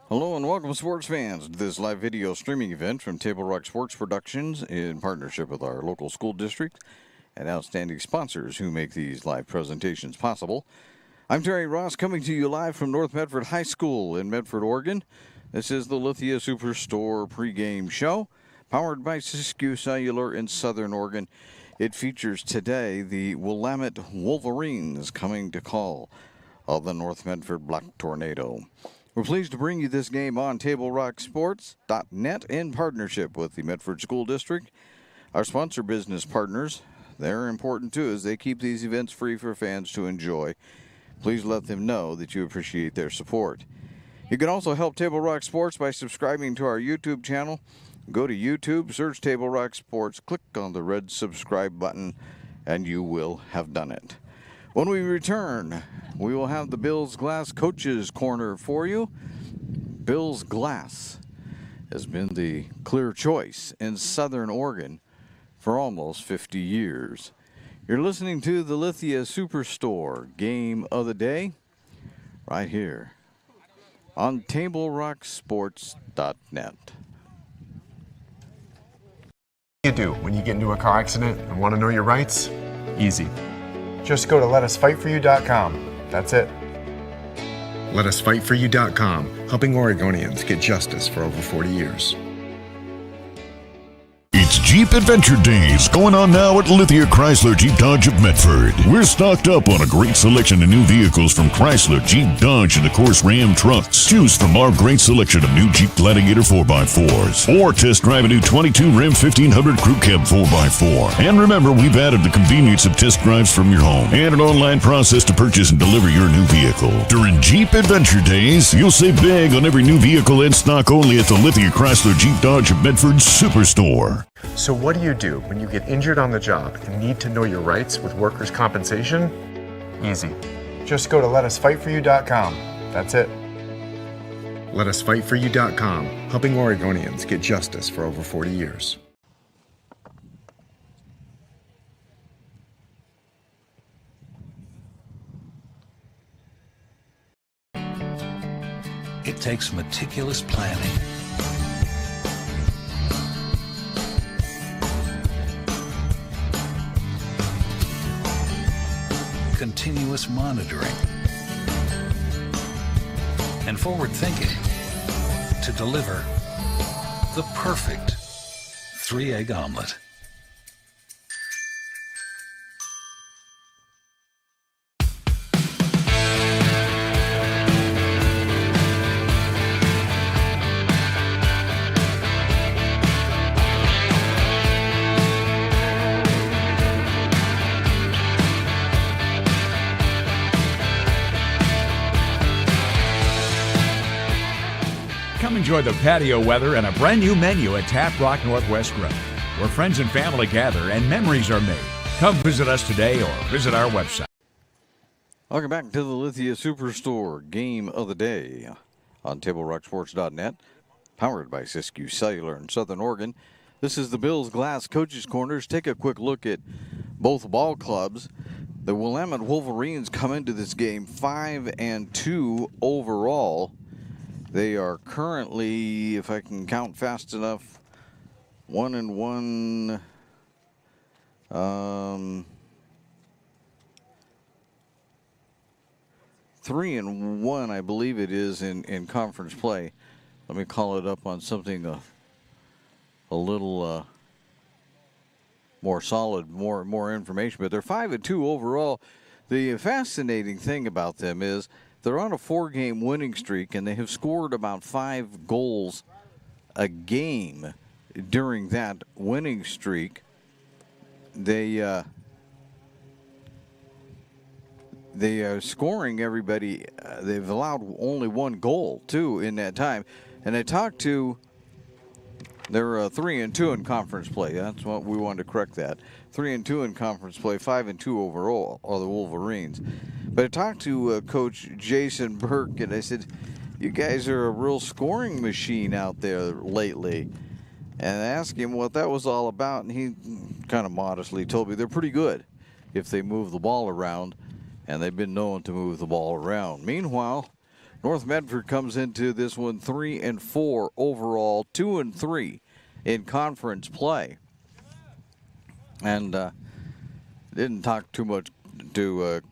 Hello and welcome, sports fans, to this live video streaming event from Table Rock Sports Productions in partnership with our local school district and outstanding sponsors who make these live presentations possible. I'm Terry Ross, coming to you live from North Medford High School in Medford, Oregon. This is the Lithia Superstore pregame show, powered by Siskiyou Cellular in Southern Oregon. It features today the Willamette Wolverines coming to call of the North Medford Black Tornado. We're pleased to bring you this game on TableRockSports.net in partnership with the Medford School District. Our sponsor business partners, they're important too, as they keep these events free for fans to enjoy. Please let them know that you appreciate their support. You can also help Table Rock Sports by subscribing to our YouTube channel. Go to YouTube, search Table Rock Sports, click on the red subscribe button, and you will have done it. When we return, we will have the Bills Glass Coaches Corner for you. Bills Glass has been the clear choice in Southern Oregon for almost 50 years. You're listening to the Lithia Superstore Game of the Day right here on TableRockSports.net. What do you do when you get into a car accident and want to know your rights? Easy. Just go to letusfightforyou.com. That's it. Letusfightforyou.com, helping Oregonians get justice for over 40 years. It's Jeep Adventure Days going on now at Lithia Chrysler Jeep Dodge of Medford. We're stocked up on a great selection of new vehicles from Chrysler, Jeep, Dodge, and of course Ram trucks. Choose from our great selection of new Jeep Gladiator 4x4s or test drive a new 22 Ram 1500 Crew Cab 4x4. And remember, we've added the convenience of test drives from your home and an online process to purchase and deliver your new vehicle. During Jeep Adventure Days, you'll save big on every new vehicle in stock only at the Lithia Chrysler Jeep Dodge of Medford Superstore. So what do you do when you get injured on the job and need to know your rights with workers' compensation? Easy. Just go to letusfightforyou.com. That's it. Letusfightforyou.com, helping Oregonians get justice for over 40 years. It takes meticulous planning, continuous monitoring, and forward thinking to deliver the perfect 3-egg omelet. Come enjoy the patio weather and a brand new menu at Tap Rock Northwest Grill, where friends and family gather and memories are made. Come visit us today or visit our website. Welcome back to the Lithia Superstore Game of the Day on TableRockSports.net, powered by Siskiyou Cellular in Southern Oregon. This is the Bills Glass Coaches Corners. Take a quick look at both ball clubs. The Willamette Wolverines come into this game 5-2 overall. They are currently, if I can count fast enough, 1-1. 3-1, I believe it is in conference play. Let me call it up on something a little more solid, more information. But they're 5-2 overall. The fascinating thing about them is they're on a 4-game winning streak, and they have scored about 5 goals a game during that winning streak. They are scoring everybody. They've allowed only 1 goal, too, in that time. And I talked to, they're 3-2 in conference play. That's what we wanted to correct that. 3-2 in conference play, 5-2 overall are the Wolverines. But I talked to Coach Jason Burke, and I said, you guys are a real scoring machine out there lately. And I asked him what that was all about, and he kind of modestly told me they're pretty good if they move the ball around, and they've been known to move the ball around. Meanwhile, North Medford comes into this one 3-4 overall, 2-3 in conference play. And didn't talk too much to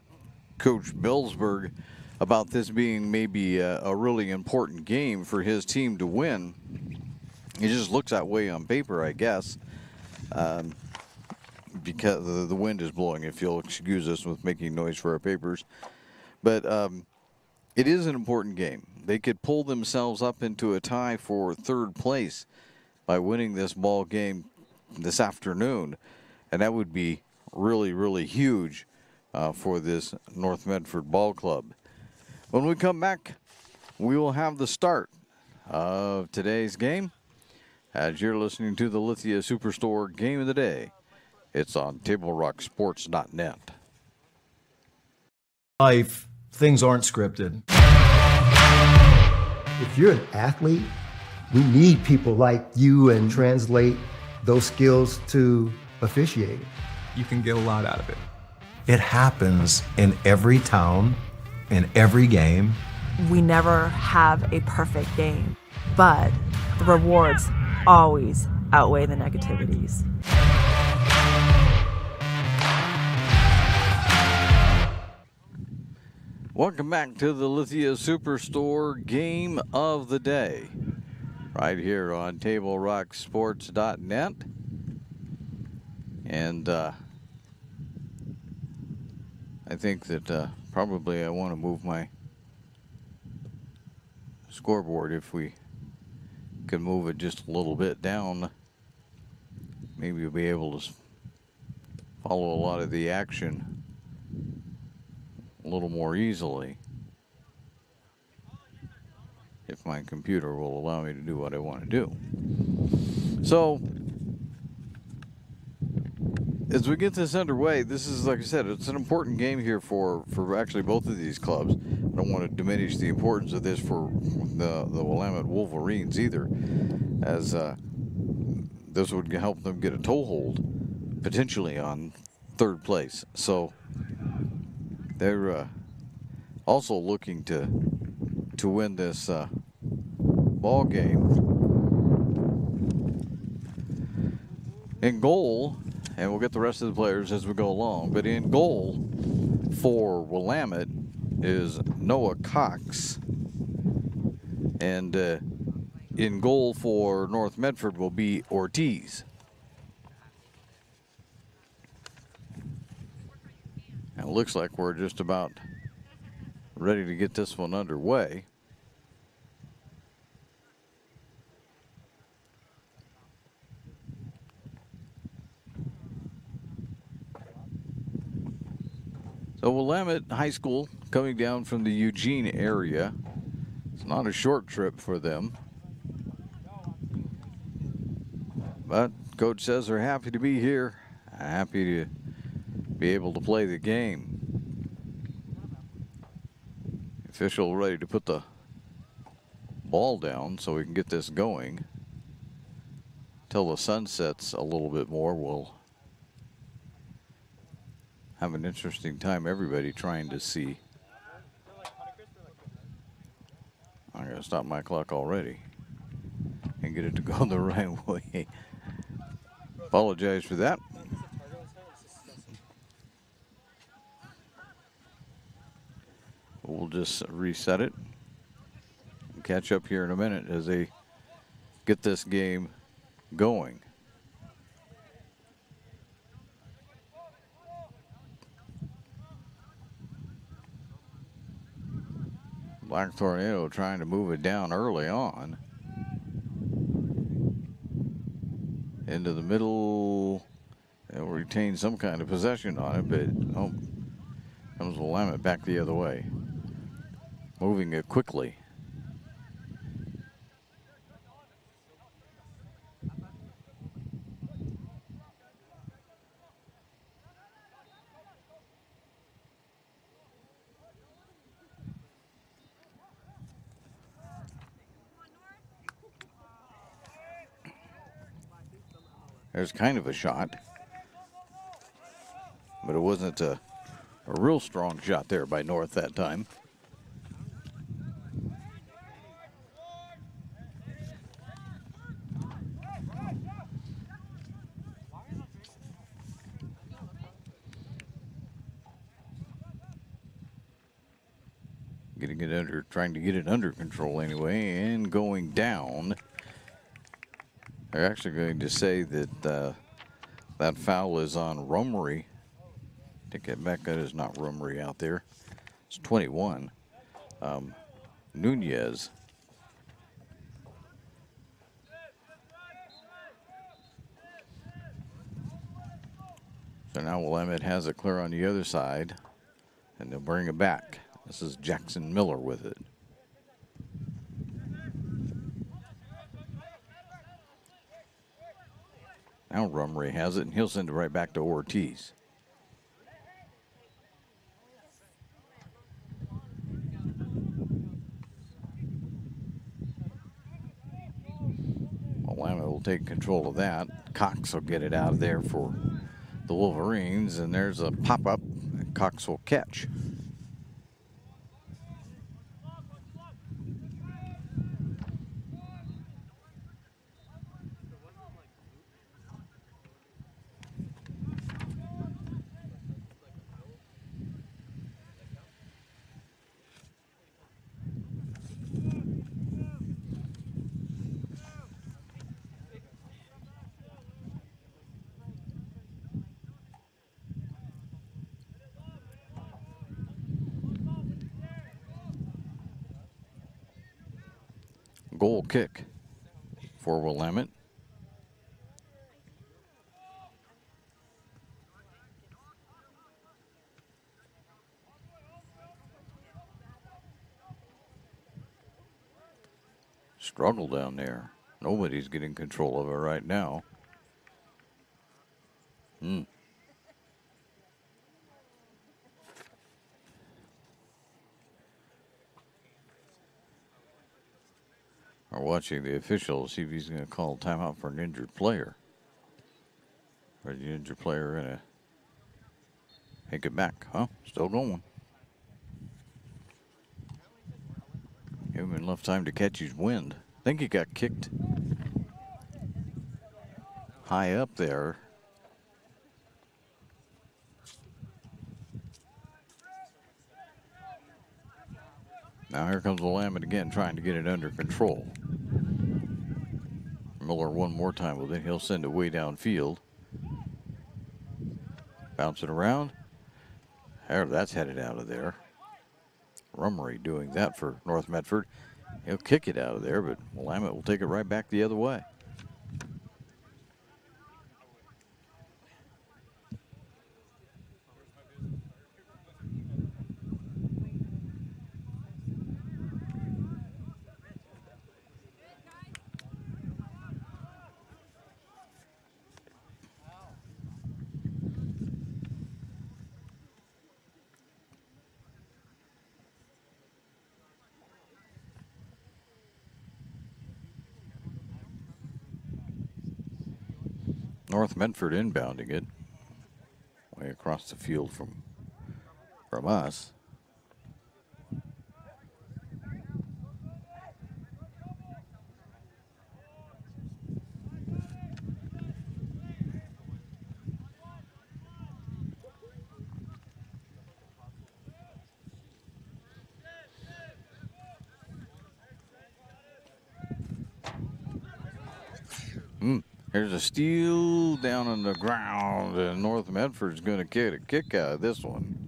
Coach Billsberg about this being maybe a really important game for his team to win. It just looks that way on paper, I guess, because the wind is blowing, if you'll excuse us with making noise for our papers. But it is an important game. They could pull themselves up into a tie for third place by winning this ball game this afternoon, and that would be really, really huge for this North Medford ball club. When we come back, we will have the start of today's game. As you're listening to the Lithia Superstore Game of the Day, it's on TableRockSports.net. Life, things aren't scripted. If you're an athlete, we need people like you and translate those skills to officiating. You can get a lot out of it. It happens in every town, in every game. We never have a perfect game, but the rewards always outweigh the negativities. Welcome back to the Lithia Superstore Game of the Day, right here on TableRockSports.net. And I think that probably I want to move my scoreboard. If we could move it just a little bit down, maybe you'll be able to follow a lot of the action a little more easily, if my computer will allow me to do what I want to do. So, as we get this underway, this is, like I said, it's an important game here for actually both of these clubs. I don't want to diminish the importance of this for the Willamette Wolverines either, as this would help them get a toehold potentially on third place. So they're also looking to win this ball game. In goal, and we'll get the rest of the players as we go along, but in goal for Willamette is Noah Cox, and in goal for North Medford will be Ortiz. And it looks like we're just about ready to get this one underway. So Willamette High School coming down from the Eugene area. It's not a short trip for them, but coach says they're happy to be here, happy to be able to play the game. Official ready to put the ball down so we can get this going. Till the sun sets a little bit more, we'll have an interesting time, everybody trying to see. I'm gonna stop my clock already and get it to go the right way. Apologize for that. We'll just reset it and catch up here in a minute as they get this game going. Black Tornado trying to move it down early on. Into the middle. They'll retain some kind of possession on it, but oh, comes Willamette back the other way. Moving it quickly. There's kind of a shot, but it wasn't a real strong shot there by North that time. trying to get it under control anyway, and going down. They're actually going to say that that foul is on Rumry. Take that back. That is not Rumry out there. It's 21. Nunez. So now Willamette has it clear on the other side, and they'll bring it back. This is Jackson Miller with it. Now Rumry has it, and he'll send it right back to Ortiz. Willamette will take control of that. Cox will get it out of there for the Wolverines, and there's a pop-up, and Cox will catch. Goal kick for Willamette. Struggle down there. Nobody's getting control of it right now. Are watching the official, see if he's going to call timeout for an injured player. Or the injured player going to take it back? Huh? Still going. Give him enough time to catch his wind. I think he got kicked high up there. Now here comes Willamette again, trying to get it under control. Miller one more time with it. He'll send it way downfield. Bounce it around. There, that's headed out of there. Rumry doing that for North Medford. He'll kick it out of there, but Willamette will take it right back the other way. North Medford inbounding it way across the field from us. There's a steal down on the ground, and North Medford's going to get a kick out of this one.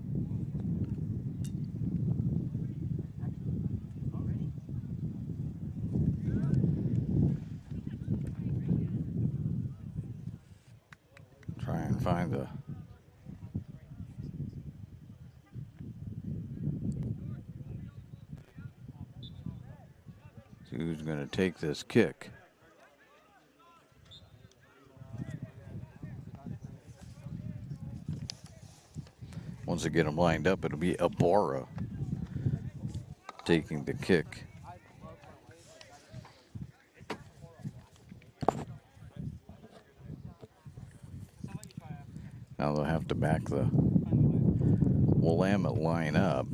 Try and find the see who's going to take this kick. Once they get them lined up, it'll be Ibarra taking the kick. Now they'll have to back the Willamette line up.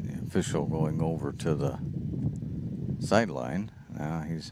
The official going over to the sideline. Now he's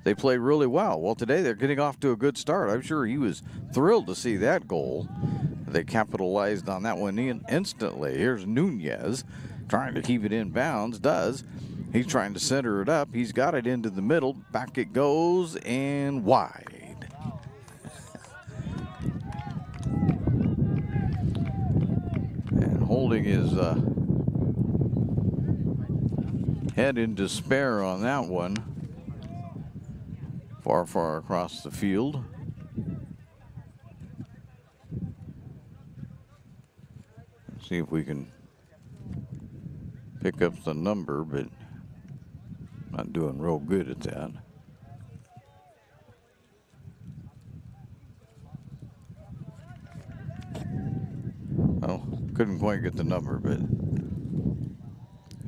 they play really well. Well, today they're getting off to a good start. I'm sure he was thrilled to see that goal. They capitalized on that one instantly. Here's Nunez trying to keep it in bounds. He's trying to center it up. He's got it into the middle. Back it goes and wide. And holding his head in despair on that one. Far across the field. Let's see if we can pick up the number, but not doing real good at that. Well, couldn't quite get the number, but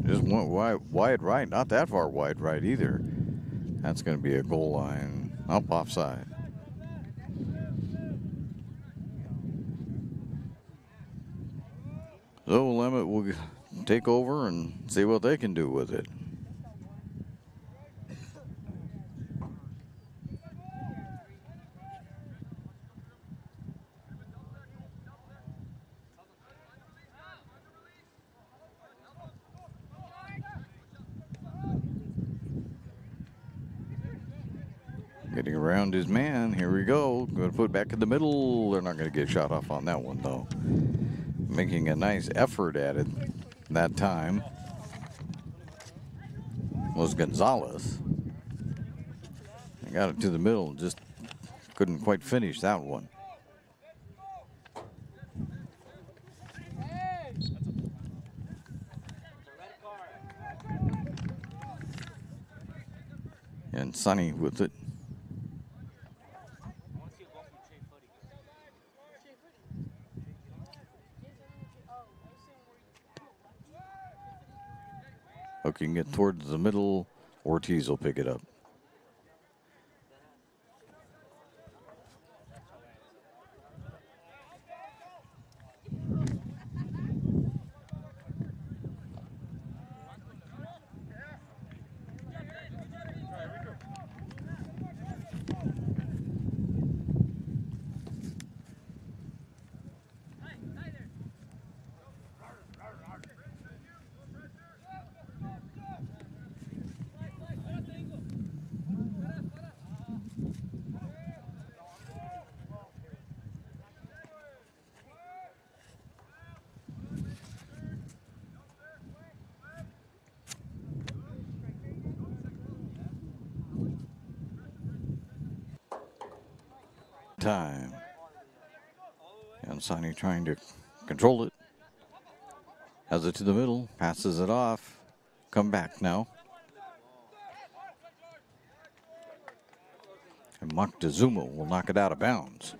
just went wide right. Not that far wide right either. That's going to be a goal line up offside. So Willamette will take over and see what they can do with it. Getting around his man. Here we go. Going to put it back in the middle. They're not going to get shot off on that one, though. Making a nice effort at it that time was Gonzalez. He got it to the middle. Just couldn't quite finish that one. And Sonny with it. Hooking it towards the middle. Ortiz will pick it up. Time. And Sonny trying to control it. Has it to the middle. Passes it off. Come back now. And Moctezuma will knock it out of bounds.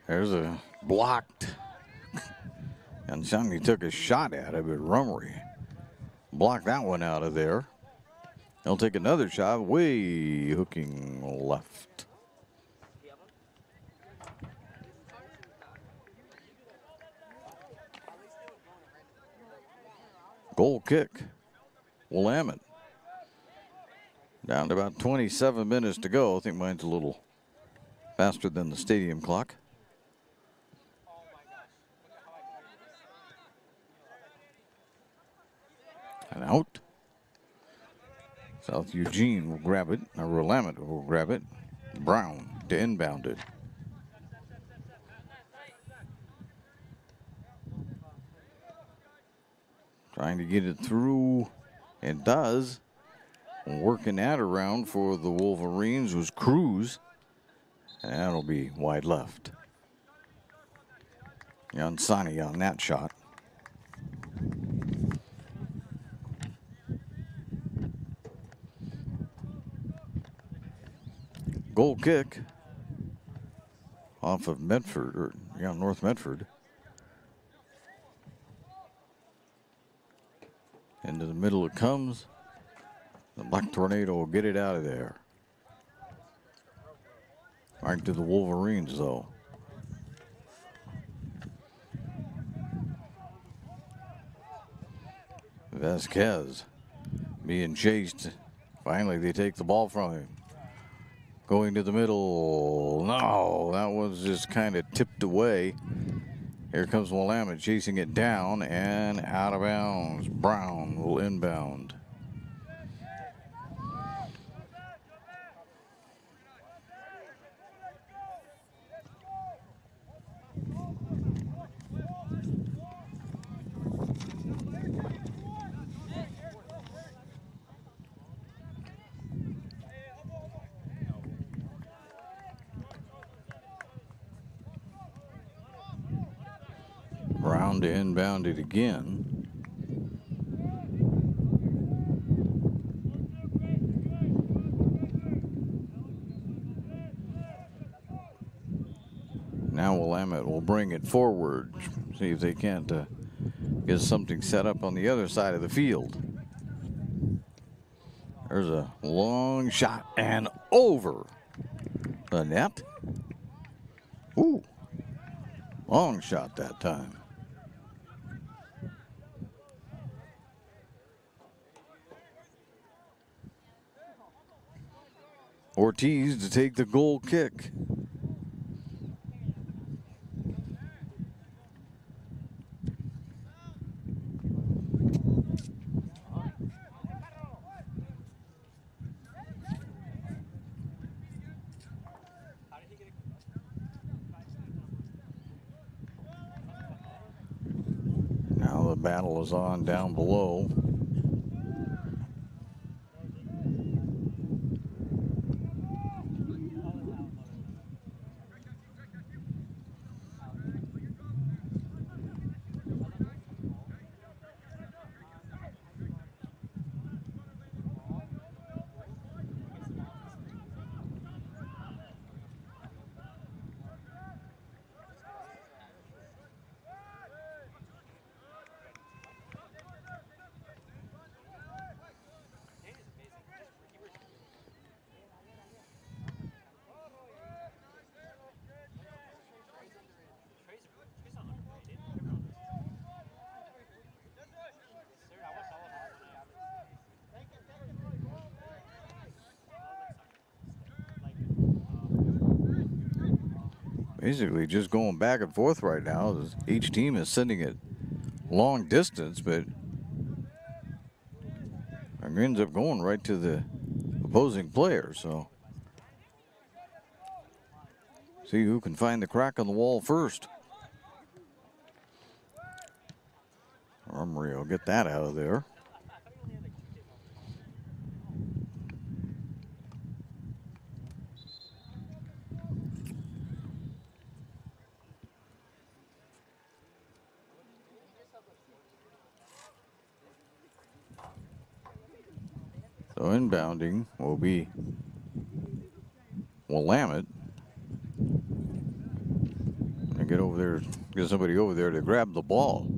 There's a blocked. And Sonny took a shot at it, but Rummery blocked that one out of there. He'll take another shot, way hooking left. Goal kick, Willamette. Down to about 27 minutes to go. I think mine's a little faster than the stadium clock. And out. South Eugene will grab it, or Willamette will grab it. Brown to inbound it. Trying to get it through, and does. Working that around for the Wolverines was Cruz, and that'll be wide left. Yansani on that shot. Goal kick off of Medford, or North Medford. Into the middle it comes. The Black Tornado will get it out of there. Right to the Wolverines, though. Vasquez being chased. Finally, they take the ball from him. Going to the middle. No, that was just kind of tipped away. Here comes Willamette chasing it down and out of bounds. Brown will inbound. Brown to inbound it again. Now Willamette will bring it forward. See if they can't get something set up on the other side of the field. There's a long shot and over the net. Ooh, long shot that time. Ortiz to take the goal kick. Now the battle is on down below. Basically just going back and forth right now. Each team is sending it long distance, but it ends up going right to the opposing player. So see who can find the crack on the wall first. Armory will get that out of there. So inbounding will be Willamette. And get over there, get somebody over there to grab the ball.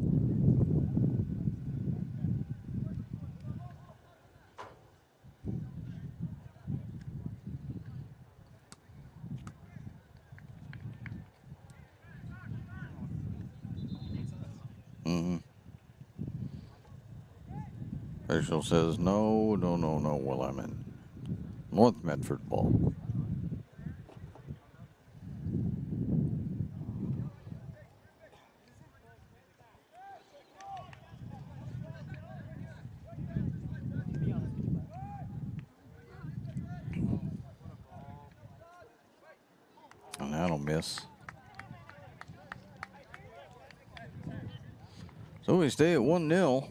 Official says no, Willamette. North Medford ball. And that'll miss. So we stay at 1-0.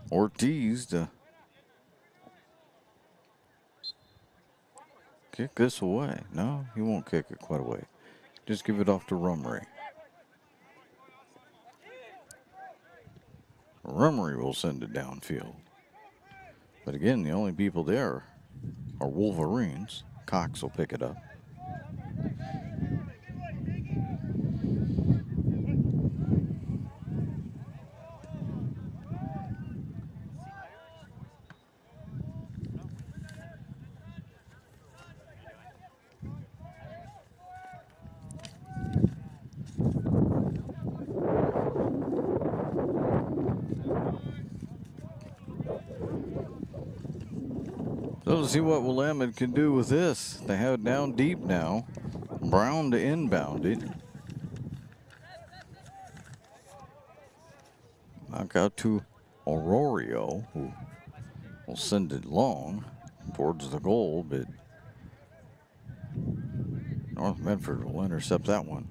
Ortiz to kick this away. No, he won't kick it quite away. Just give it off to Rummery. Rummery will send it downfield. But again, the only people there are Wolverines. Cox will pick it up. So let's see what Willamette can do with this. They have it down deep now. Brown to inbound it. Knock out to Aurorio, who will send it long towards the goal, but North Medford will intercept that one.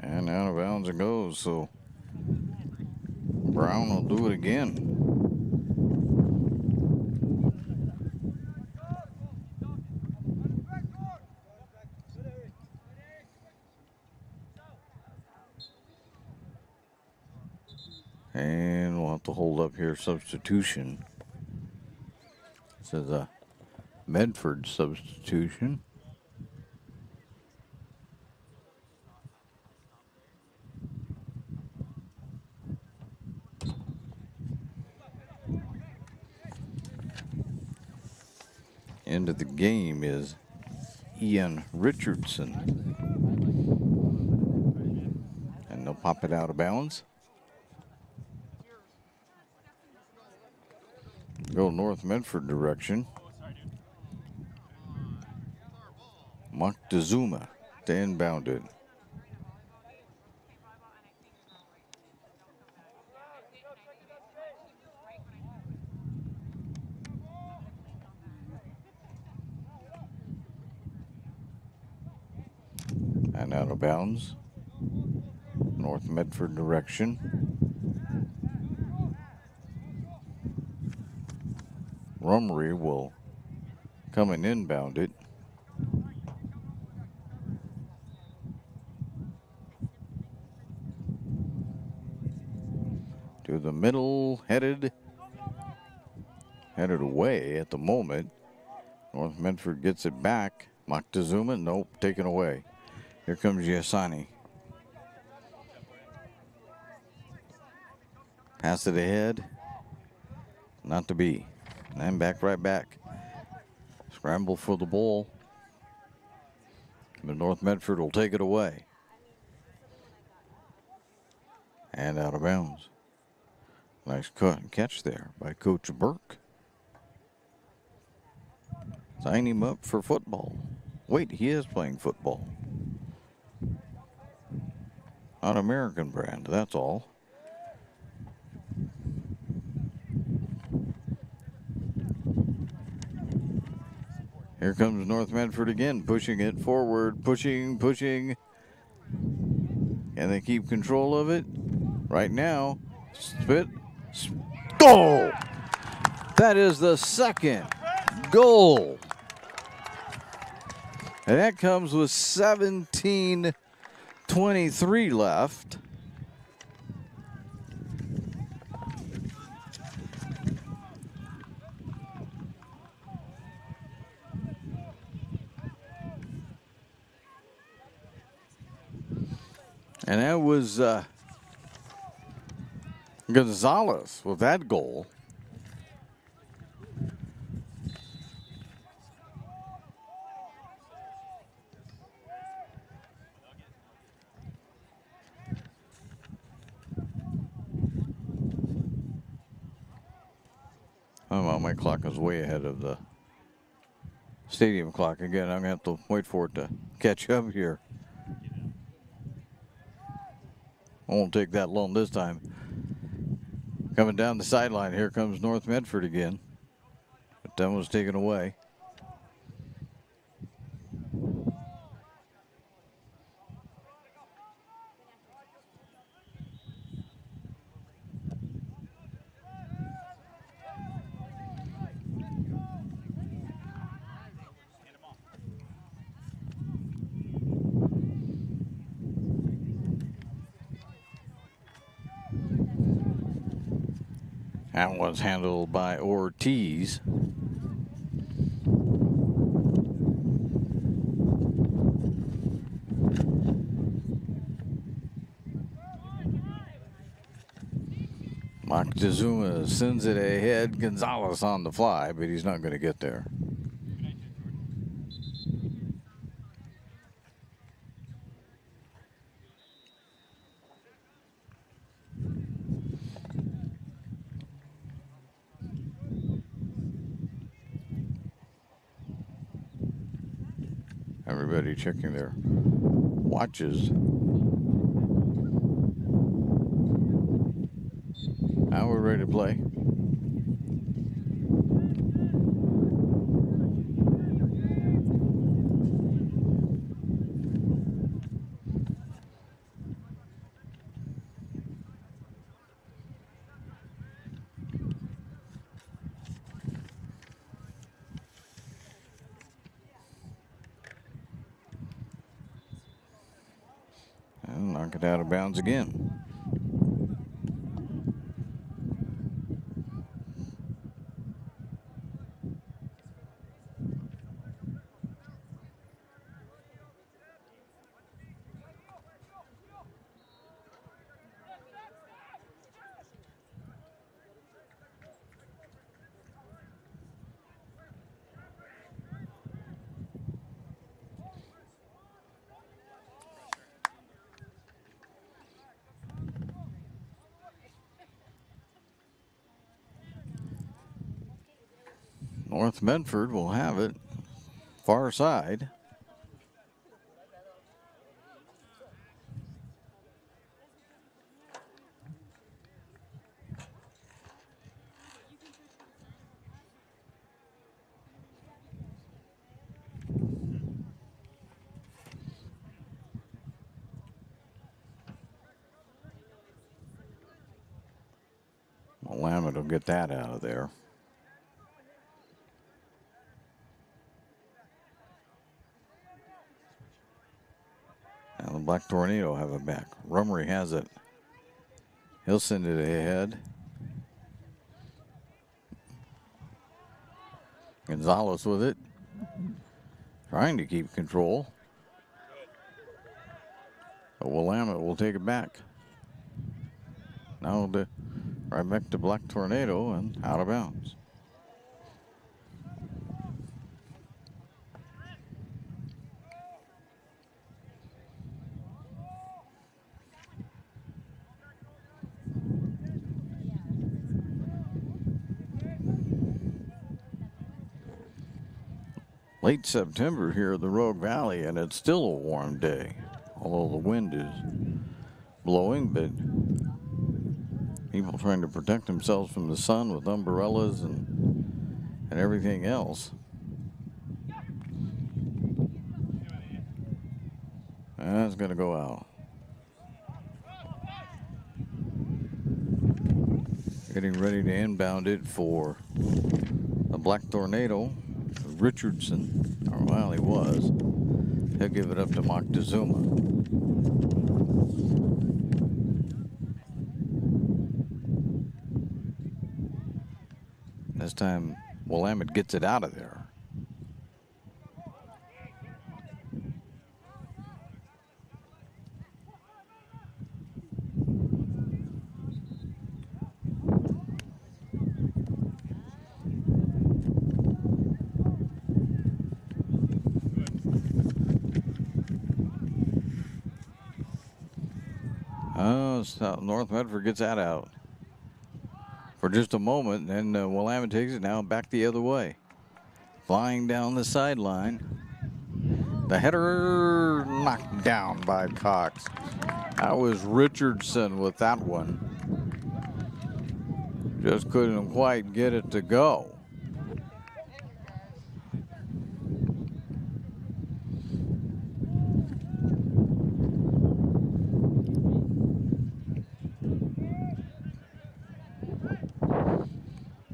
And out of bounds it goes, so Brown will do it again. And we'll have to hold up here, substitution. This is a Medford substitution. Into the game is Ian Richardson. And they'll pop it out of bounds. Go North Medford direction. Moctezuma to inbound it. And out of bounds. North Medford direction. Rumry will come and inbound it. To the middle, headed away at the moment. North Medford gets it back. Moctezuma, nope, taken away. Here comes Yasani. Pass it ahead. Not to be. And right back. Scramble for the ball. But North Medford will take it away. And out of bounds. Nice cut and catch there by Coach Burke. Sign him up for football. Wait, he is playing football. Not American brand, that's all. Here comes North Medford again, pushing it forward, pushing. Can they keep control of it? Right now, goal! That is the second goal. And that comes with 17:23 left. And that was Gonzalez with that goal. Oh, well, my clock is way ahead of the stadium clock again. I'm going to have to wait for it to catch up here. I won't take that long this time. Coming down the sideline, here comes North Medford again. But that was taken away. That was handled by Ortiz. Moctezuma sends it ahead. Gonzalez on the fly, but he's not going to get there. Everybody checking their watches. Now we're ready to play. And knock it out of bounds again. North Medford will have it. Far side. Willamette will get that out of there. Now the Black Tornado will have it back. Rummery has it. He'll send it ahead. Gonzalez with it. Trying to keep control. But Willamette will take it back. Now right back to Black Tornado and out of bounds. Late September here at the Rogue Valley, and it's still a warm day, although the wind is blowing, but people trying to protect themselves from the sun with umbrellas and everything else. That's going to go out. Getting ready to inbound it for the Black Tornado. Richardson, or well, he was. He'll give it up to Moctezuma. This time, Willamette gets it out of there. North Medford gets that out for just a moment, and Willamette takes it now back the other way. Flying down the sideline. The header knocked down by Cox. That was Richardson with that one. Just couldn't quite get it to go.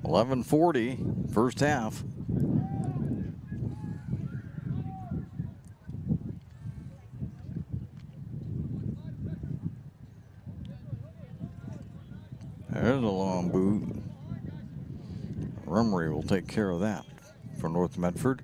.11:40, first half. There's a long boot. Rummery will take care of that for North Medford.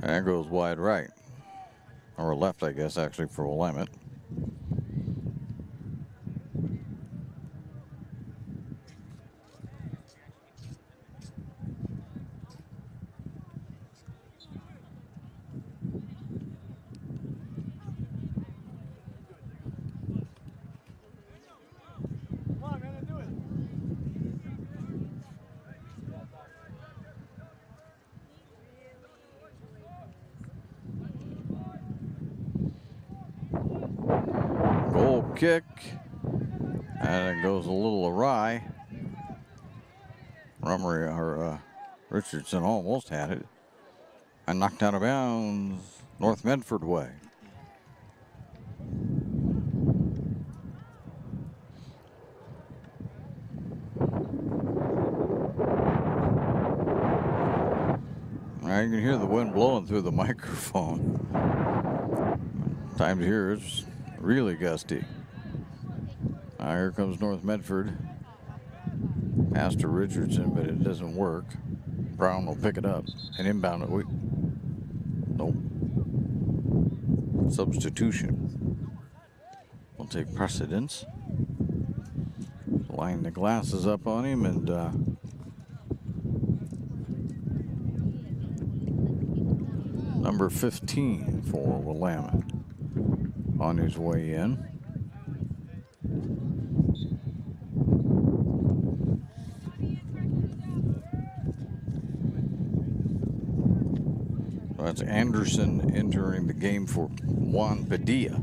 And that goes wide right. Or left, I guess, actually, for Willamette. Goal kick. And it goes a little awry. Richardson almost had it. And knocked out of bounds North Medford way. Now you can hear the wind blowing through the microphone. Times here it's really gusty. Now here comes North Medford. Pass to Richardson, but it doesn't work. Brown will pick it up and inbound it. Nope. Substitution will take precedence. Line the glasses up on him and number 15 for Willamette on his way in. That's Anderson entering the game for Juan Padilla.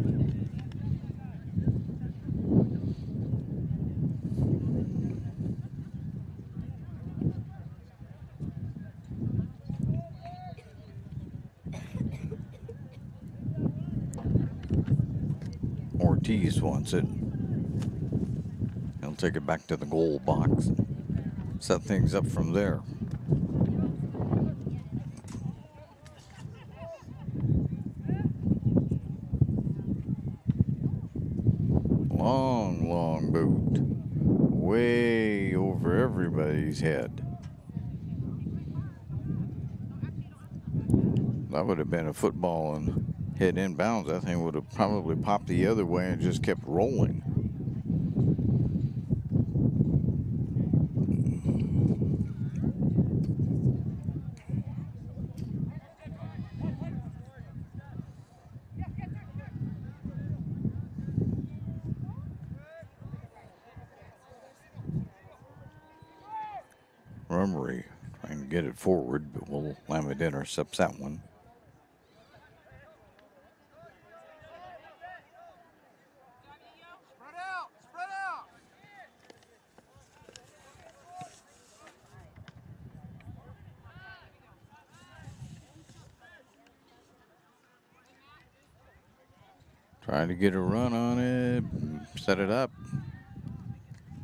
Ortiz wants it. He'll take it back to the goal box. Set things up from there. Long boot. Way over everybody's head. That would have been a football and hit inbounds. That thing would have probably popped the other way and just kept rolling. Rummery trying to get it forward, but Willamette intercepts that one. Trying to get a run on it, set it up.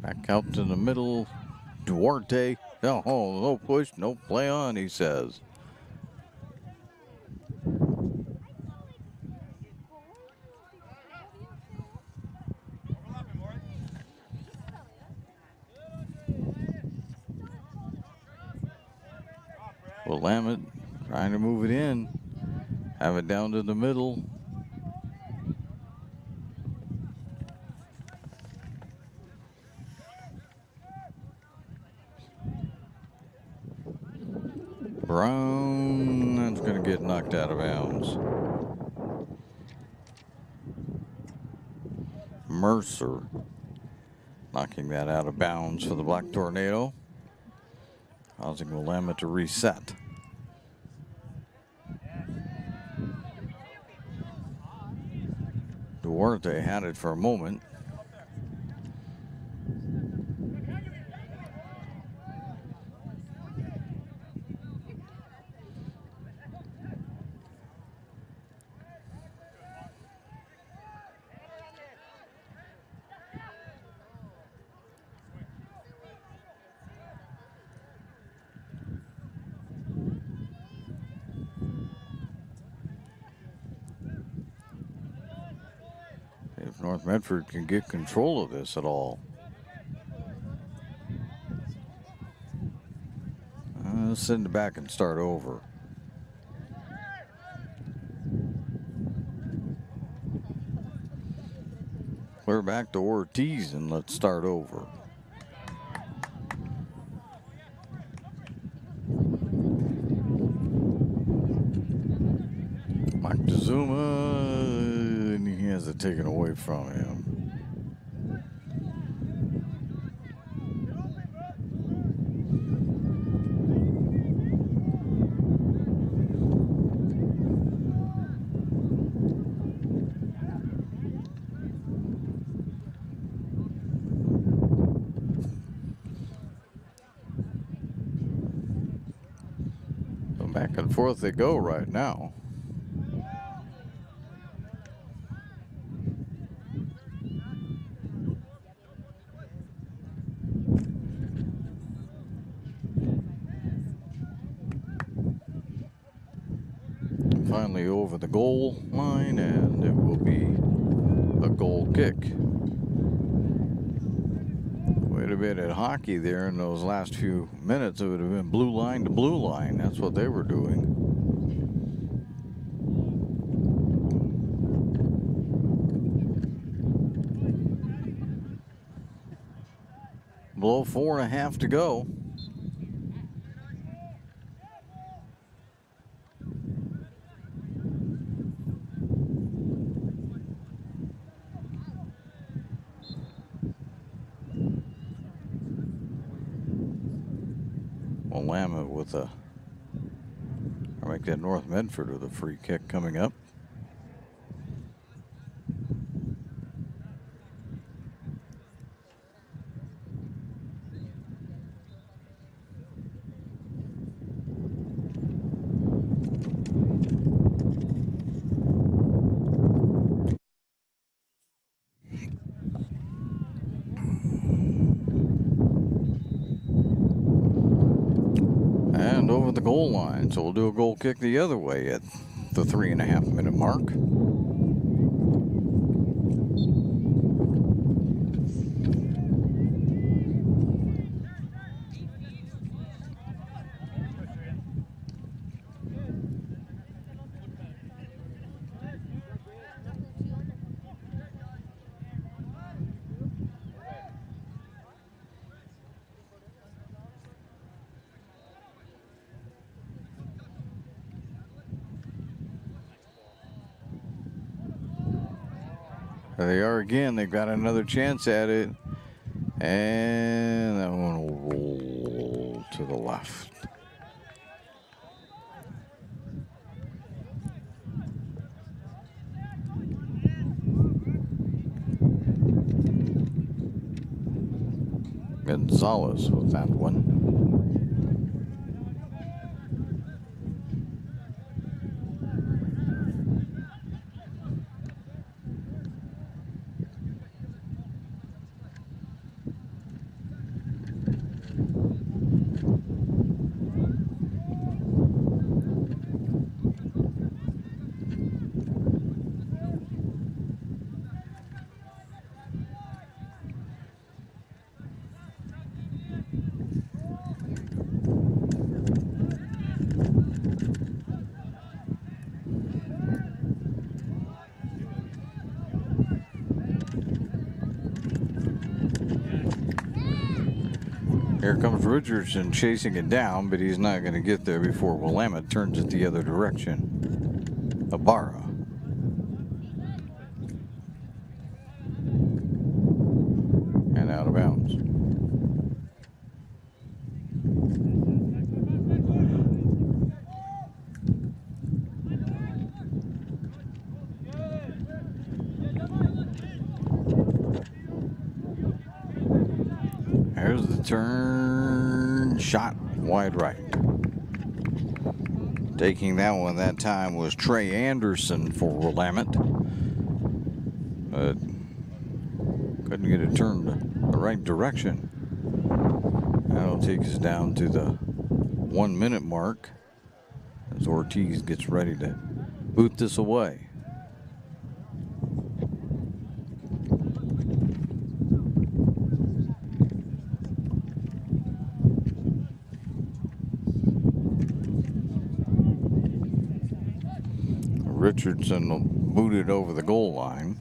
Back out to the middle. Duarte. No push, no play on, he says. Willamette trying to move it in. Have it down to the middle. Brown, that's going to get knocked out of bounds. Mercer knocking that out of bounds for the Black Tornado, causing Willamette to reset. Duarte had it for a moment. If North Medford can get control of this at all. Let's send it back and start over. Clear back to Ortiz and let's start over. Mike DeZuma, and he has it taken away from him. Back and forth they go right now. Finally over the goal line, and it will be a goal kick. Quite a bit at hockey there in those last few minutes. It would have been blue line to blue line. That's what they were doing. Below 4.5 to go. Willamette with a, or make that North Medford with a free kick coming up. And over the goal line, so we'll do a goal kick the other way at the 3.5 minute mark. There they are again. They've got another chance at it. And that one will roll to the left. Gonzalez with that one. Here comes Richardson chasing it down, but he's not going to get there before Willamette turns it the other direction. Ibarra. And out of bounds. There's the turn, shot wide right. Taking that one that time was Trey Anderson for Willamette. But couldn't get it turned the right direction. That'll take us down to the 1 minute mark as Ortiz gets ready to boot this away. Richardson will boot it over the goal line.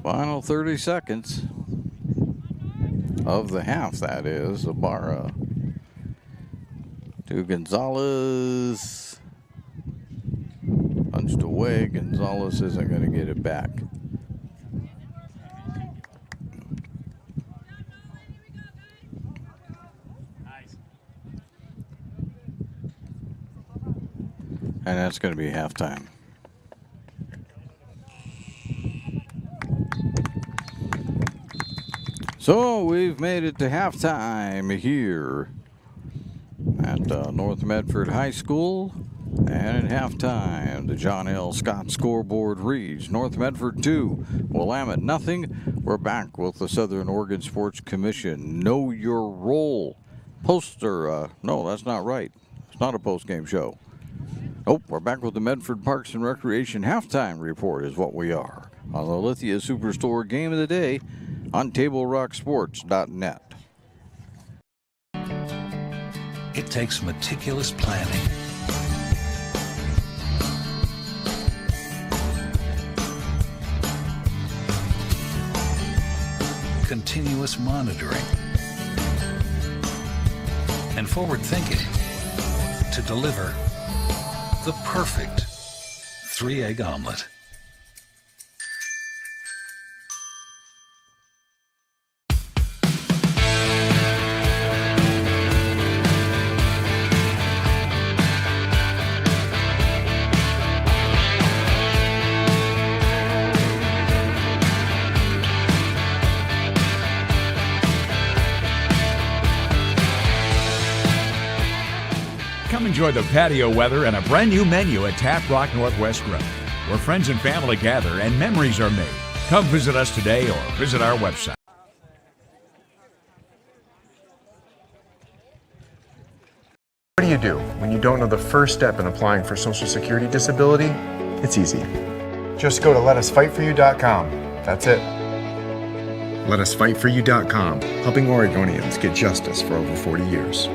Final 30 seconds of the half, that is. Ibarra to Gonzalez. Punched away. Gonzalez isn't going to get it back. And that's going to be halftime. So we've made it to halftime here at North Medford High School. And at halftime, the John L. Scott scoreboard reads North Medford 2, Willamette nothing. We're back with the Southern Oregon Sports Commission Know Your Role poster. No, that's not right. It's not a post-game show. Nope, we're back with the Medford Parks and Recreation halftime report is what we are on the Lithia Superstore Game of the Day on TableRockSports.net. It takes meticulous planning, continuous monitoring, and forward thinking to deliver the perfect 3-egg omelet. Come enjoy the patio weather and a brand new menu at Tap Rock Northwest Road, where friends and family gather and memories are made. Come visit us today or visit our website. What do you do when you don't know the first step in applying for Social Security disability? It's easy. Just go to letusfightforyou.com. That's it. Letusfightforyou.com, helping Oregonians get justice for over 40 years.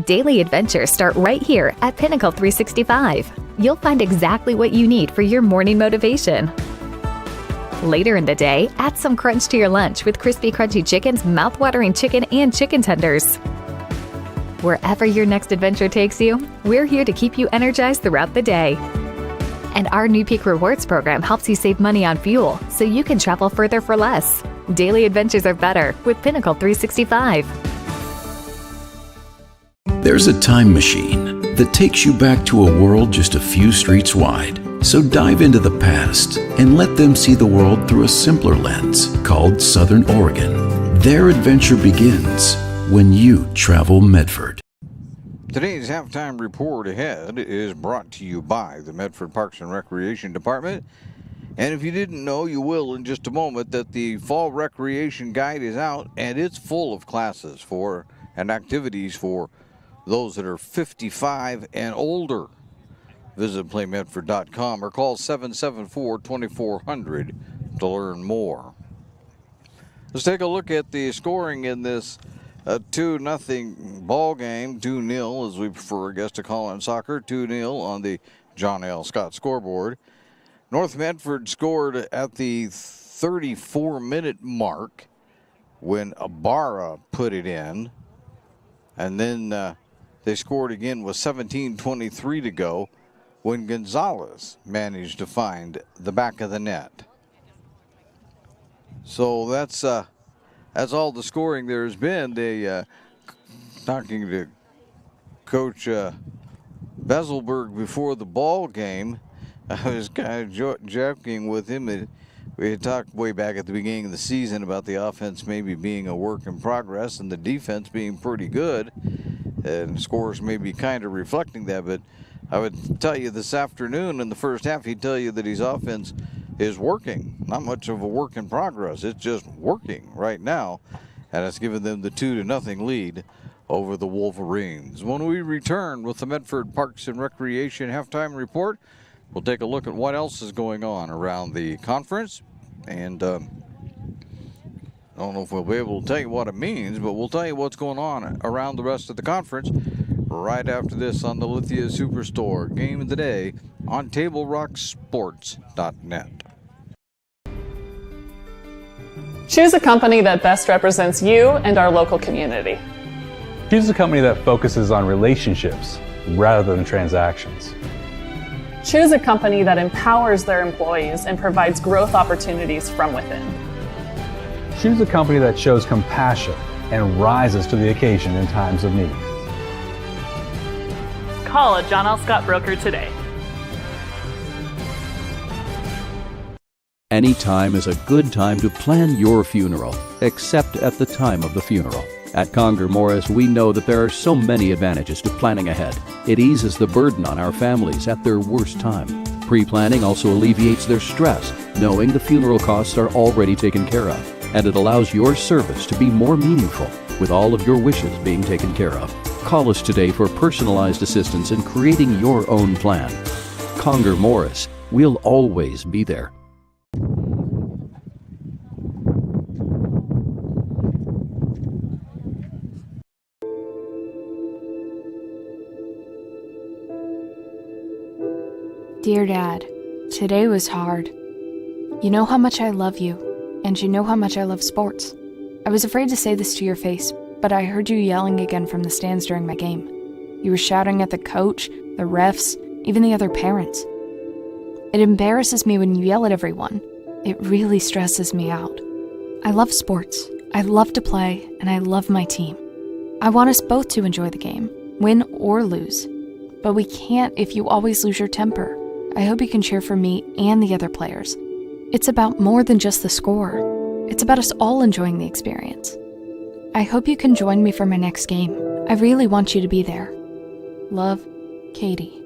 Daily adventures start right here at Pinnacle 365. You'll find exactly what you need for your morning motivation. Later in the day, add some crunch to your lunch with crispy, crunchy chickens, mouth-watering chicken, and chicken tenders. Wherever your next adventure takes you, we're here to keep you energized throughout the day. And our new Peak Rewards program helps you save money on fuel so you can travel further for less. Daily adventures are better with Pinnacle 365. There's a time machine that takes you back to a world just a few streets wide. So dive into the past and let them see the world through a simpler lens called Southern Oregon. Their adventure begins when you travel Medford. Today's halftime report ahead is brought to you by the Medford Parks and Recreation Department. And if you didn't know, you will in just a moment, that the Fall Recreation Guide is out, and it's full of classes for and activities for those that are 55 and older. Visit playmedford.com or call 774-2400 to learn more. Let's take a look at the scoring in this 2-0 ball game. 2-0, as we prefer, I guess, to call it in soccer. 2-0 on the John L. Scott scoreboard. North Medford scored at the 34-minute mark when Ibarra put it in. And then they scored again with 17:23 to go when Gonzalez managed to find the back of the net. So that's all the scoring there's been. They talking to Coach Bezelberg before the ball game. I was kind of joking with him. We had talked way back at the beginning of the season about the offense maybe being a work in progress and the defense being pretty good. And scores may be kind of reflecting that, but I would tell you this afternoon in the first half, he'd tell you that his offense is working. Not much of a work in progress. It's just working right now, and it's given them the 2-0 lead over the Wolverines. When we return with the Medford Parks and Recreation halftime report, we'll take a look at what else is going on around the conference and I don't know if we'll be able to tell you what it means, but we'll tell you what's going on around the rest of the conference right after this on the Lithia Superstore Game of the Day on TableRockSports.net. Choose a company that best represents you and our local community. Choose a company that focuses on relationships rather than transactions. Choose a company that empowers their employees and provides growth opportunities from within. Choose a company that shows compassion and rises to the occasion in times of need. Call a John L. Scott broker today. Any time is a good time to plan your funeral, except at the time of the funeral. At Conger Morris, we know that there are so many advantages to planning ahead. It eases the burden on our families at their worst time. Pre-planning also alleviates their stress, knowing the funeral costs are already taken care of. And it allows your service to be more meaningful, with all of your wishes being taken care of. Call us today for personalized assistance in creating your own plan. Conger Morris, we'll always be there. Dear Dad, today was hard. You know how much I love you, and you know how much I love sports. I was afraid to say this to your face, but I heard you yelling again from the stands during my game. You were shouting at the coach, the refs, even the other parents. It embarrasses me when you yell at everyone. It really stresses me out. I love sports. I love to play, and I love my team. I want us both to enjoy the game, win or lose. But we can't if you always lose your temper. I hope you can cheer for me and the other players. It's about more than just the score. It's about us all enjoying the experience. I hope you can join me for my next game. I really want you to be there. Love, Katie.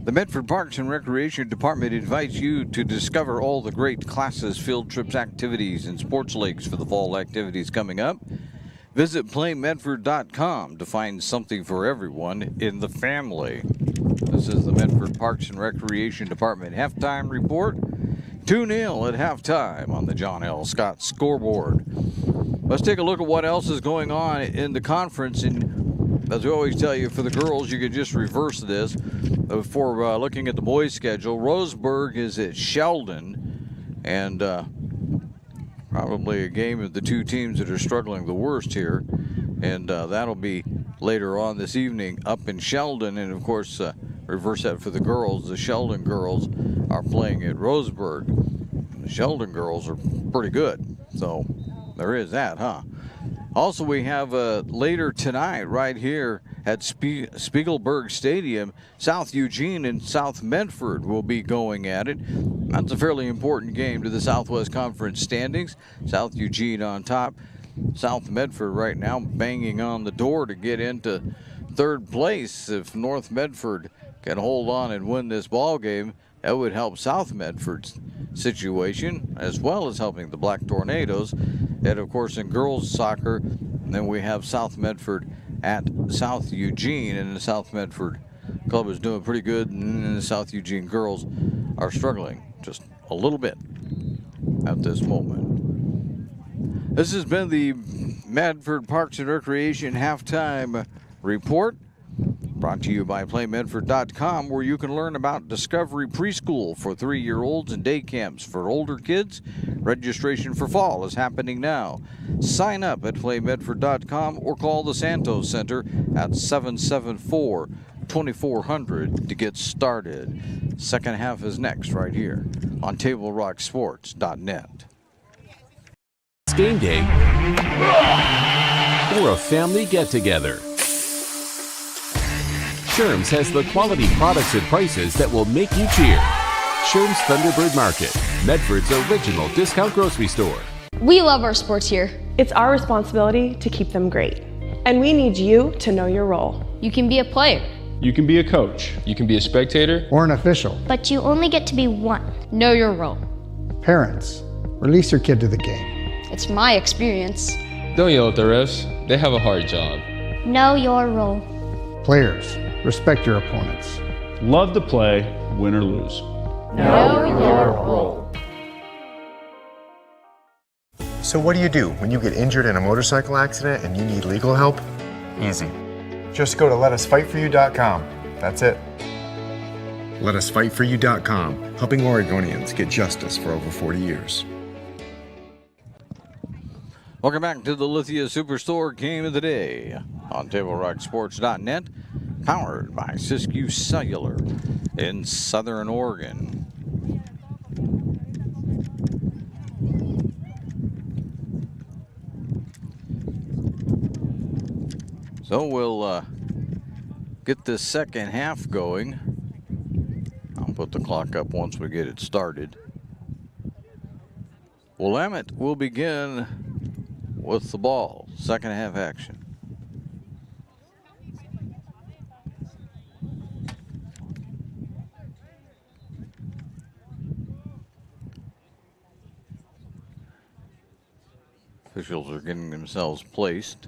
The Medford Parks and Recreation Department invites you to discover all the great classes, field trips, activities, and sports lakes for the fall activities coming up. Visit PlayMedford.com to find something for everyone in the family. This is the Medford Parks and Recreation Department halftime report. 2-0 at halftime on the John L. Scott scoreboard. Let's take a look at what else is going on in the conference. And as we always tell you, for the girls, you can just reverse this. Before looking at the boys' schedule, Roseburg is at Sheldon, and probably a game of the two teams that are struggling the worst here. And that'll be later on this evening up in Sheldon. And, of course, reverse that for the girls. The Sheldon girls are playing at Roseburg. The Sheldon girls are pretty good. So there is that, huh? Also, we have later tonight right here at Spiegelberg Stadium, South Eugene and South Medford will be going at it. That's a fairly important game to the Southwest Conference standings. South Eugene on top. South Medford right now banging on the door to get into third place. If North Medford can hold on and win this ball game, that would help South Medford's situation as well as helping the Black Tornadoes. And of course in girls soccer, then we have South Medford at South Eugene, and the South Medford club is doing pretty good, and the South Eugene girls are struggling just a little bit at this moment. This has been the Medford Parks and Recreation halftime report, brought to you by PlayMedford.com, where you can learn about Discovery Preschool for 3-year-olds and day camps for older kids. Registration for fall is happening now. Sign up at PlayMedford.com or call the Santos Center at 774-2400 to get started. Second half is next right here on TableRockSports.net. Game day or a family get-together. Sherm's has the quality products and prices that will make you cheer. Sherm's Thunderbird Market, Medford's original discount grocery store. We love our sports here. It's our responsibility to keep them great. And we need you to know your role. You can be a player. You can be a coach. You can be a spectator. Or an official. But you only get to be one. Know your role. Parents, release your kid to the game. It's my experience. Don't yell at the refs. They have a hard job. Know your role. Players, respect your opponents. Love to play, win or lose. Know your role. So what do when you get injured in a motorcycle accident and you need legal help? Easy. Just go to letusfightforyou.com. That's it. Letusfightforyou.com, helping Oregonians get justice for over 40 years. Welcome back to the Lithia Superstore Game of the Day on TableRockSports.net, powered by Siskiyou Cellular in Southern Oregon. So we'll get this second half going. I'll put the clock up once we get it started. Willamette will begin with the ball. Second half action. Officials are getting themselves placed.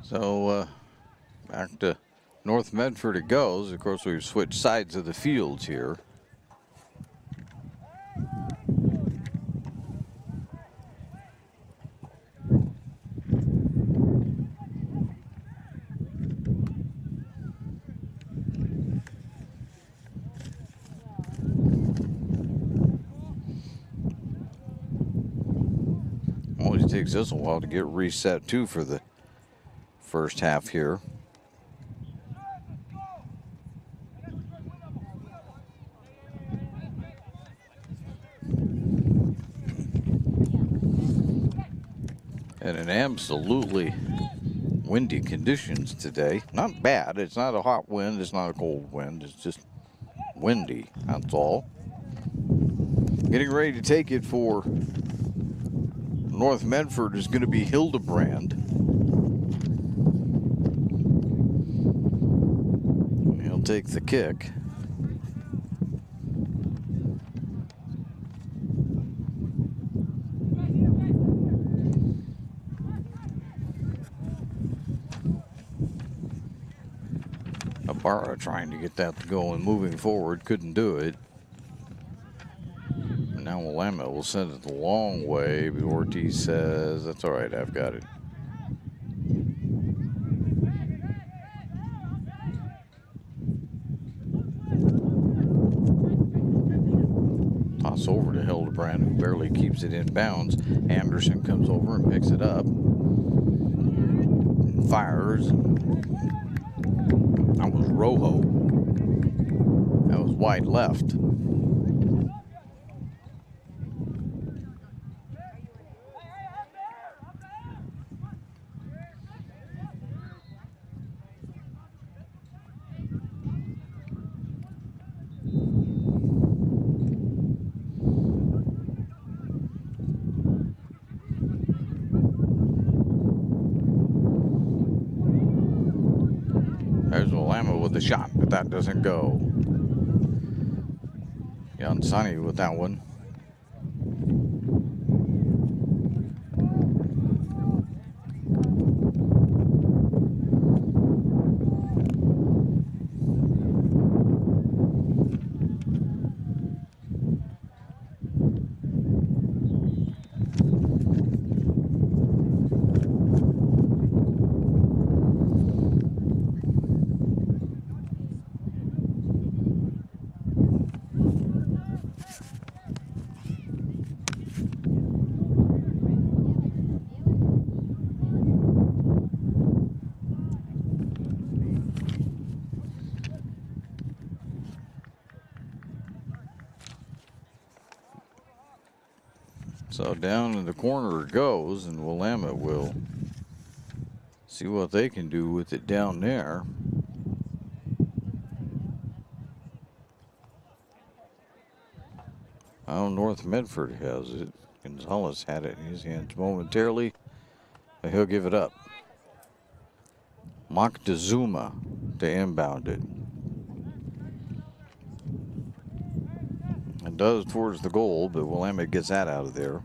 So back to North Medford it goes. Of course, we've switched sides of the fields here. Always takes us a while to get reset too for the first half here. And in absolutely windy conditions today. Not bad. It's not a hot wind. It's not a cold wind. It's just windy. That's all. Getting ready to take it for North Medford is going to be Hildebrand. He'll take the kick. Barra trying to get that to go and moving forward, couldn't do it. And now Willamette will send it the long way, but Ortiz says, that's all right, I've got it. Toss over to Hildebrand, who barely keeps it in bounds. Anderson comes over and picks it up. And fires. That was Rojo. That was wide left. There's Willamette with the shot, but that doesn't go. Young Sonny with that one. So down in the corner it goes, and Willamette will see what they can do with it down there. Oh, North Medford has it. Gonzalez had it in his hands momentarily, but he'll give it up. Moctezuma to inbound it. It does towards the goal, but Willamette gets that out of there.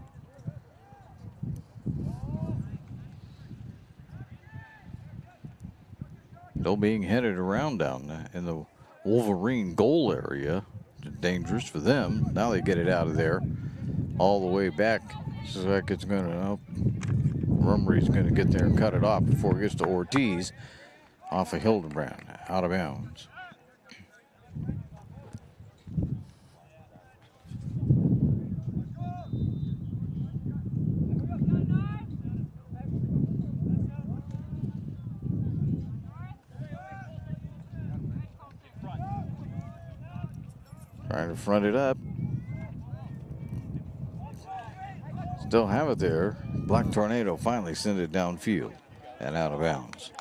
Still being headed around down in the Wolverine goal area. Dangerous for them. Now they get it out of there. All the way back. Looks like it's going to, Rumry's going to get there and cut it off before it gets to Ortiz. Off of Hildebrand. Out of bounds. Trying to front it up. Still have it there. Black Tornado finally sent it downfield and out of bounds.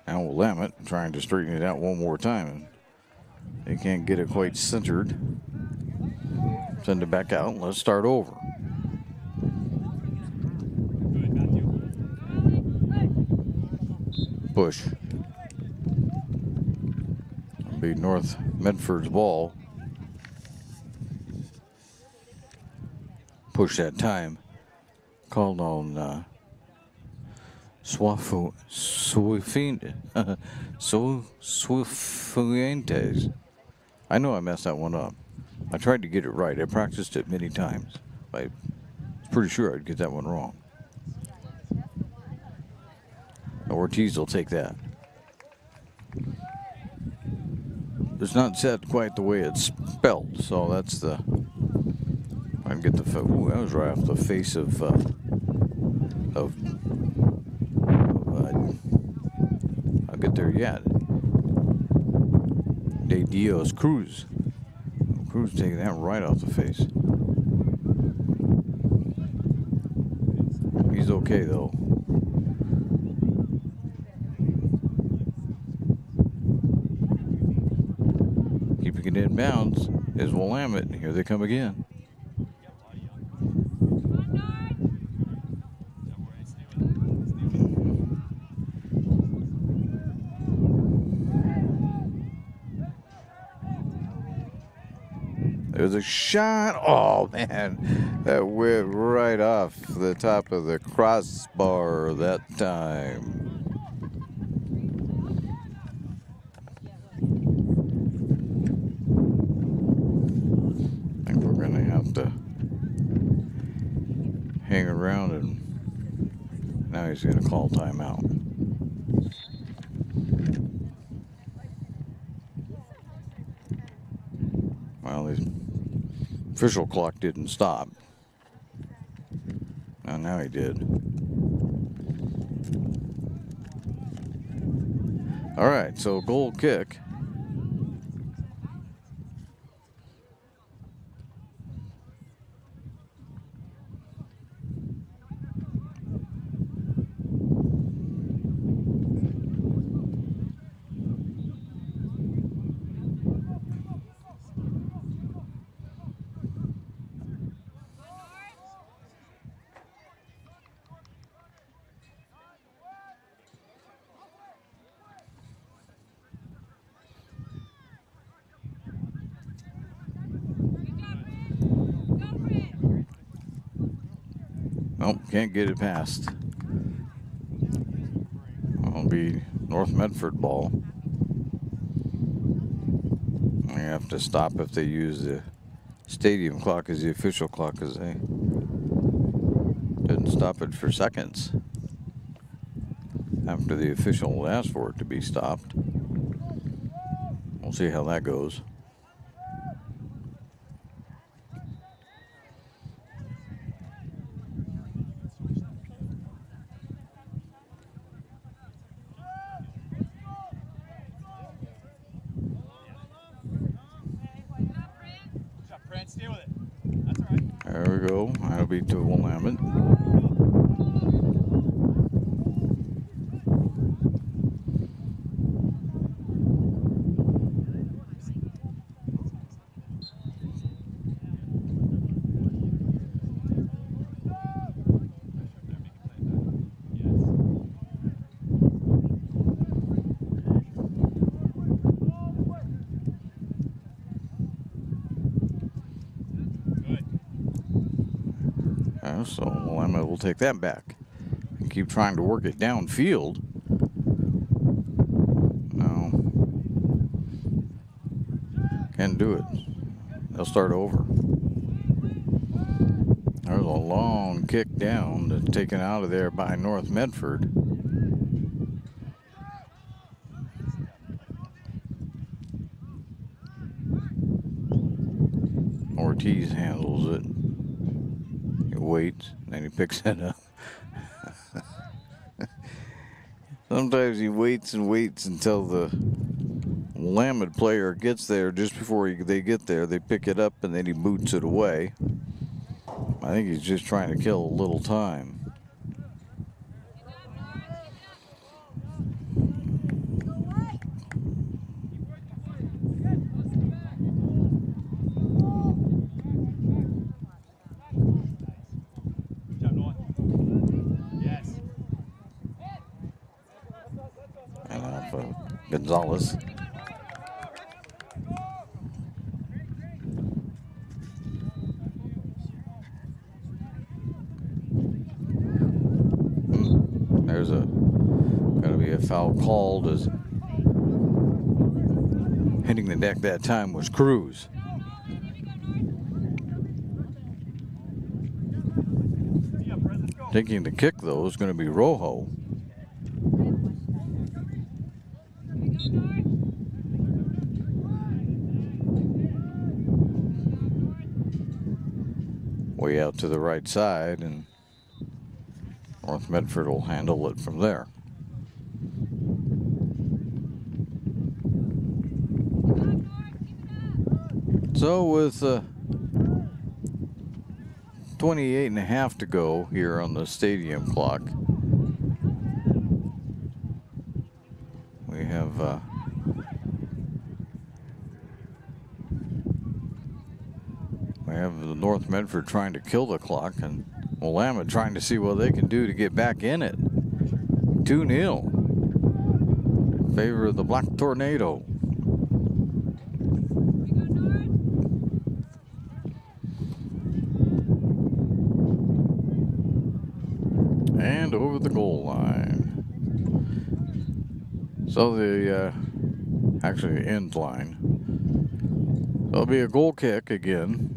Now Willamette trying to straighten it out one more time. They can't get it quite centered. Send it back out and let's start over. Push. It'll be North Medford's ball. Push that time. Called on Swifuentes. I know I messed that one up. I tried to get it right. I practiced it many times. I was pretty sure I'd get that one wrong. Ortiz will take that. It's not said quite the way it's spelled, so that's the. I can get the. Ooh, that was right off the face of I'll get there yet. De Dios Cruz. Cruz taking that right off the face. He's okay though. Keeping it in bounds is Willamette. Here they come again. There's a shot. Oh, man. That went right off the top of the crossbar that time. I think we're going to have to hang around, and now he's going to call timeout. Well, the official clock didn't stop. And now he did. All right, so goal kick. Nope, can't get it past. It'll be North Medford ball. They have to stop if they use the stadium clock as the official clock, because they didn't stop it for seconds after the official asked for it to be stopped. We'll see how that goes. There we go. That'll be to Willamette. So Willamette will take that back and keep trying to work it downfield. No. Can't do it. They'll start over. There's a long kick down that's taken out of there by North Medford. Ortiz handles it. Waits, then he picks it up. Sometimes he waits and waits until the Willamette player gets there. Just before they get there, they pick it up and then he boots it away. I think he's just trying to kill a little time. Gonzalez. There's gotta be a foul called as hitting the deck that time was Cruz. Taking the kick though is going to be Rojo. Way out to the right side, and North Medford will handle it from there. So with 28.5 to go here on the stadium clock, we have the North Medford trying to kill the clock, and Willamette trying to see what they can do to get back in it. 2-0 in favor of the Black Tornado. And over the goal line. So the actually the end line. There'll be a goal kick again.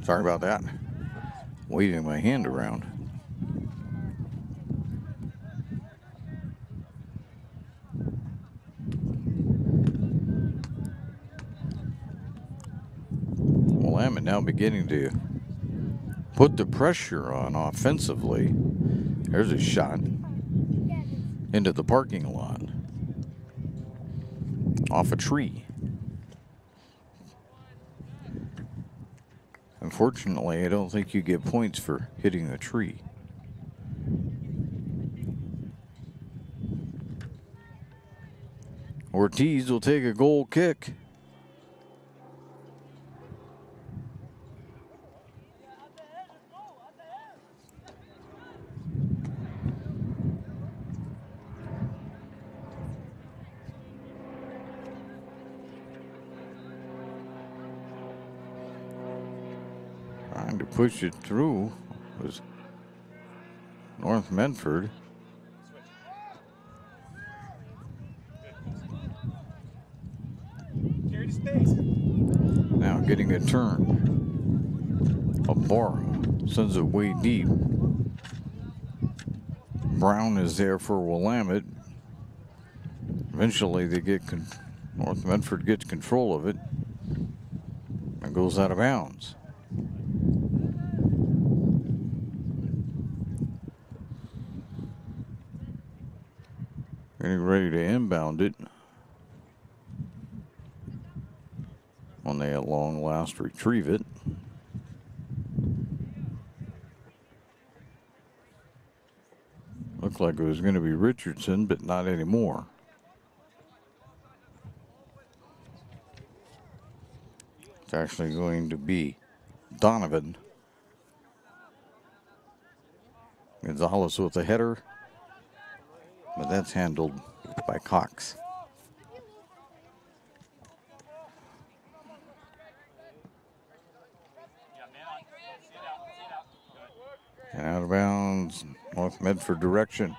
Sorry about that. Waving my hand around. Willamette now beginning to put the pressure on offensively. There's a shot into the parking lot. Off a tree. Unfortunately, I don't think you get points for hitting a tree. Ortiz will take a goal kick. Trying to push it through was North Medford. Now getting a turn. Ibarra sends it way deep. Brown is there for Willamette. Eventually they get North Medford gets control of it. And goes out of bounds. Getting ready to inbound it when they at long last retrieve it. Looked like it was going to be Richardson, but not anymore. It's actually going to be Donovan. Gonzalez with the header, but that's handled by Cox. And out of bounds, North Medford direction.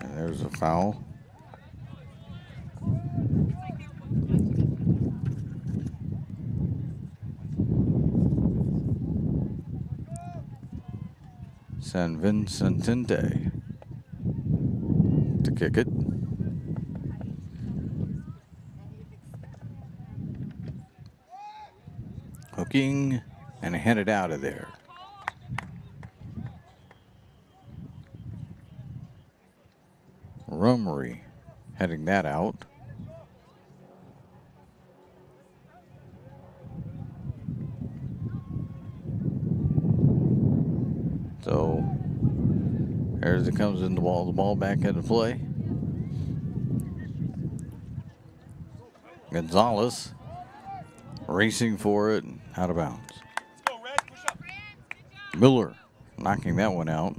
And there's a foul. San Vicente to kick it. Hooking and headed out of there. Rummery heading that out. So as it comes in the ball back into play. Gonzalez racing for it, out of bounds. Miller knocking that one out.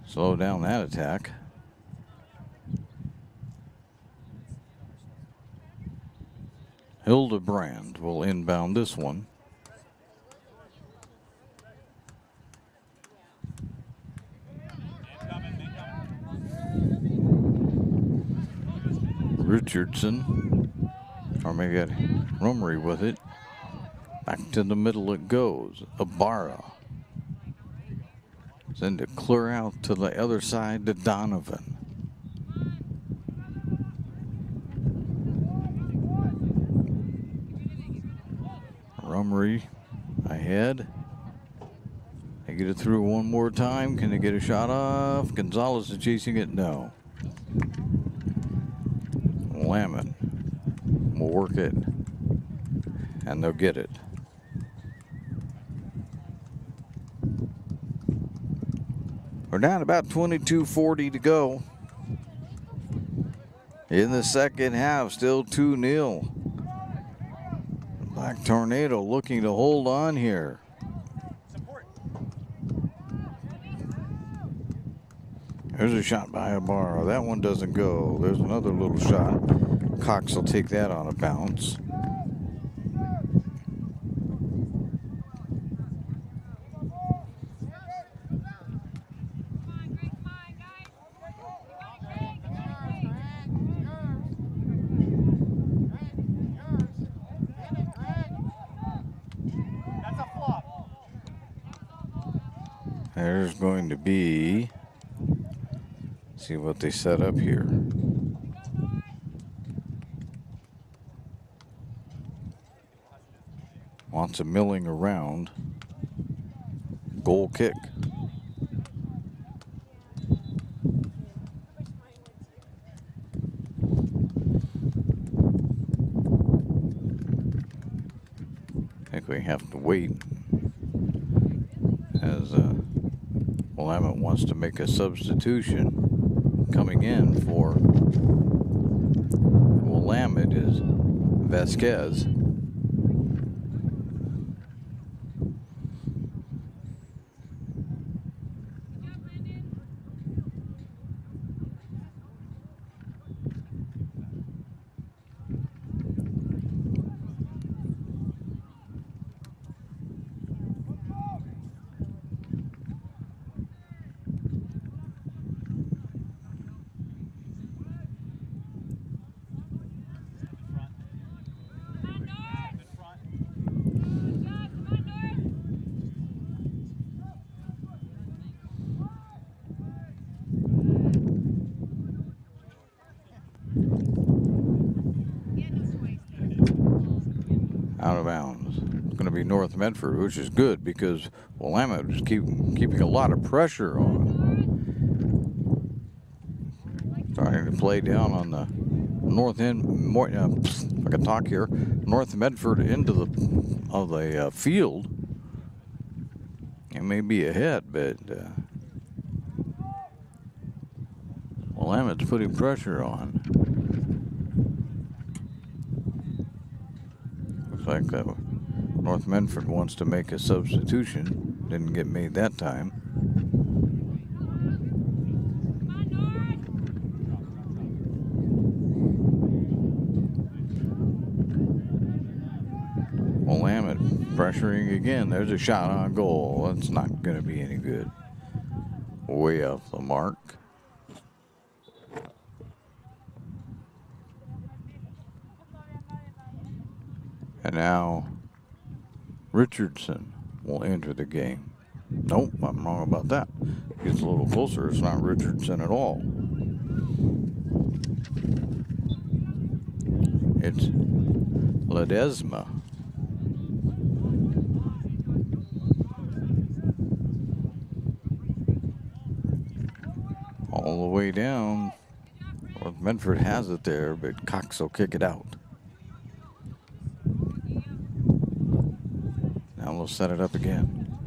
Slow down that attack. Hildebrand will inbound this one. Richardson, or maybe got Rummery with it. Back to the middle it goes. Ibarra. Then to clear out to the other side to Donovan. Rummery ahead. They get it through one more time. Can they get a shot off? Gonzalez is chasing it. No. Willamette will work it, and they'll get it. We're down about 22:40 to go. In the second half, still 2-0. Black Tornado looking to hold on here. There's a shot by Ibarra. That one doesn't go. There's another little shot. Cox will take that on a bounce. There's going to be, see what they set up here. Wants a milling around. Goal kick. I think we have to wait as Willamette wants to make a substitution. Coming in for Willamette is Vasquez. Out of bounds. It's going to be North Medford, which is good because Willamette is keeping a lot of pressure on. Starting to play down on the north end. More, if I can talk here. North Medford into the field. It may be ahead, but Willamette's putting pressure on. Looks like North Medford wants to make a substitution. Didn't get made that time. Willamette pressuring again. There's a shot on goal. That's not going to be any good. Way off the mark. And now Richardson will enter the game. Nope, I'm wrong about that. Gets a little closer. It's not Richardson at all. It's Ledesma. All the way down. North Medford has it there, but Cox will kick it out. Now we'll set it up again.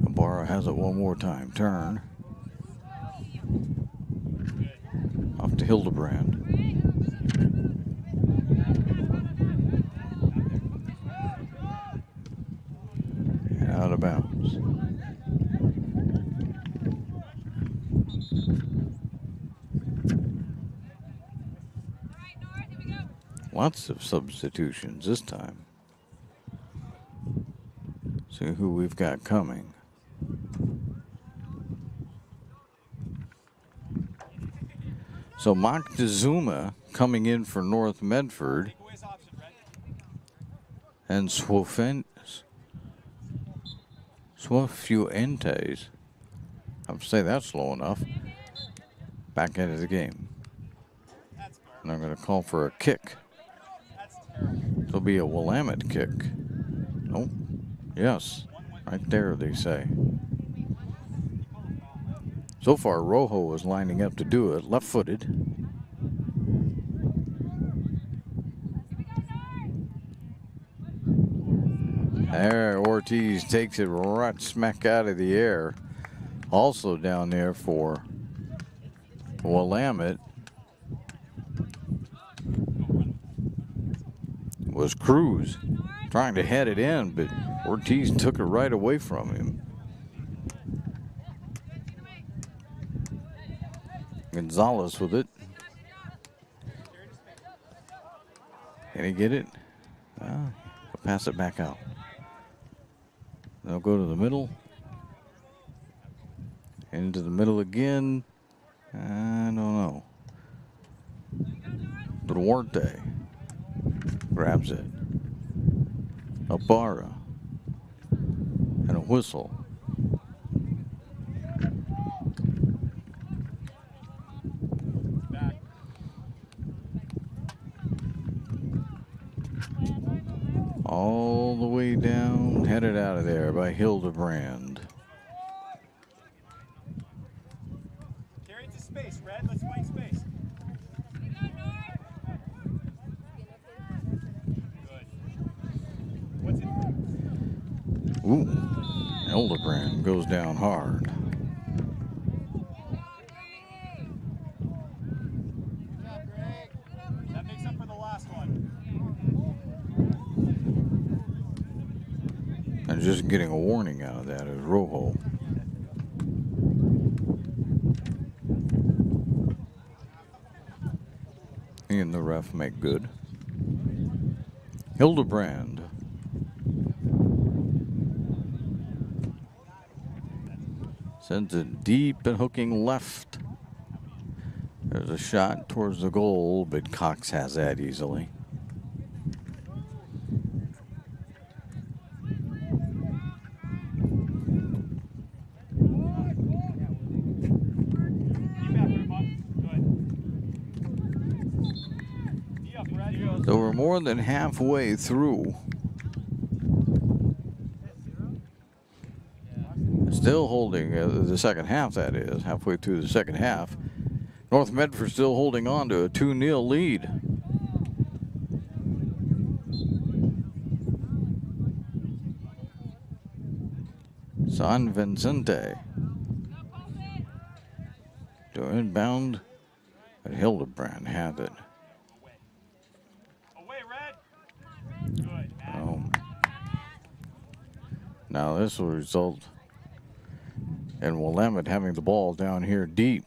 Ibarra has it one more time. Turn. Off to Hildebrand. And out of bounds. Lots of substitutions this time. See who we've got coming. So Moctezuma coming in for North Medford. And Swofuentes. I'll say that slow enough. Back into the game. And I'm going to call for a kick. It'll be a Willamette kick. Nope. Yes. Right there, they say. So far, Rojo is lining up to do it. Left-footed. There, Ortiz takes it right smack out of the air. Also down there for Willamette was Cruz, trying to head it in, but Ortiz took it right away from him. Gonzalez with it. Can he get it? Well, pass it back out. They'll go to the middle. Into the middle again. I don't know. Duarte grabs it. Ibarra. And a whistle. All the way down, headed out of there by Hildebrand. Carry it to space, Red. Let's find space. Good. What's it? Ooh, Hildebrand goes down hard. That makes up for the last one. And just getting a warning out of that is Rojo. He and the ref make good. Hildebrand. Sends it deep and hooking left. There's a shot towards the goal, but Cox has that easily. So we're more than halfway through Still holding the second half, that is, halfway through the second half. North Medford still holding on to a 2-0 lead. San Vicente to inbound, but Hildebrand had it. Now this will result in Willamette having the ball down here deep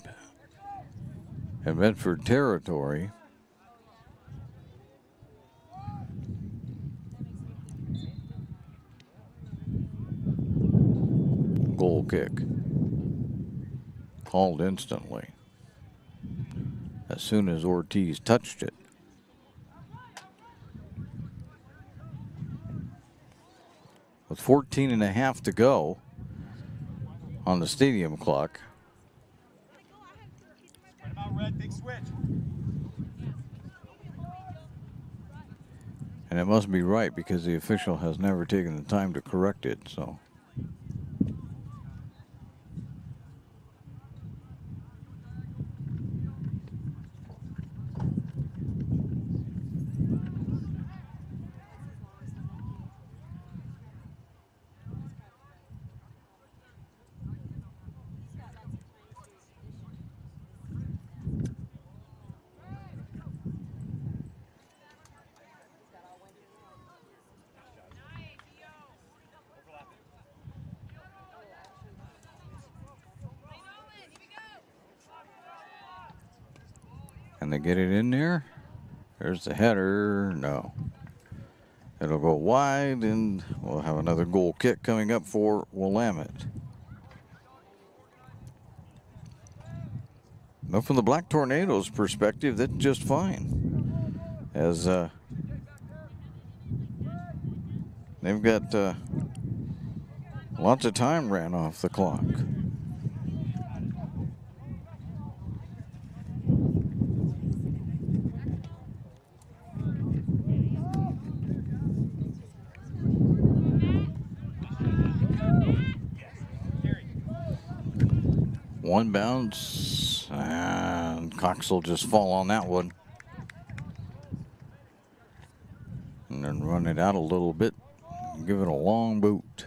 in Medford territory. Goal kick called instantly as soon as Ortiz touched it. With 14.5 to go on the stadium clock. And it must be right because the official has never taken the time to correct it, so. Can they get it in there? There's the header. No. It'll go wide, and we'll have another goal kick coming up for Willamette. But from the Black Tornadoes' perspective, that's just fine. As they've got lots of time ran off the clock. One bounce, and Cox will just fall on that one. And then run it out a little bit, give it a long boot.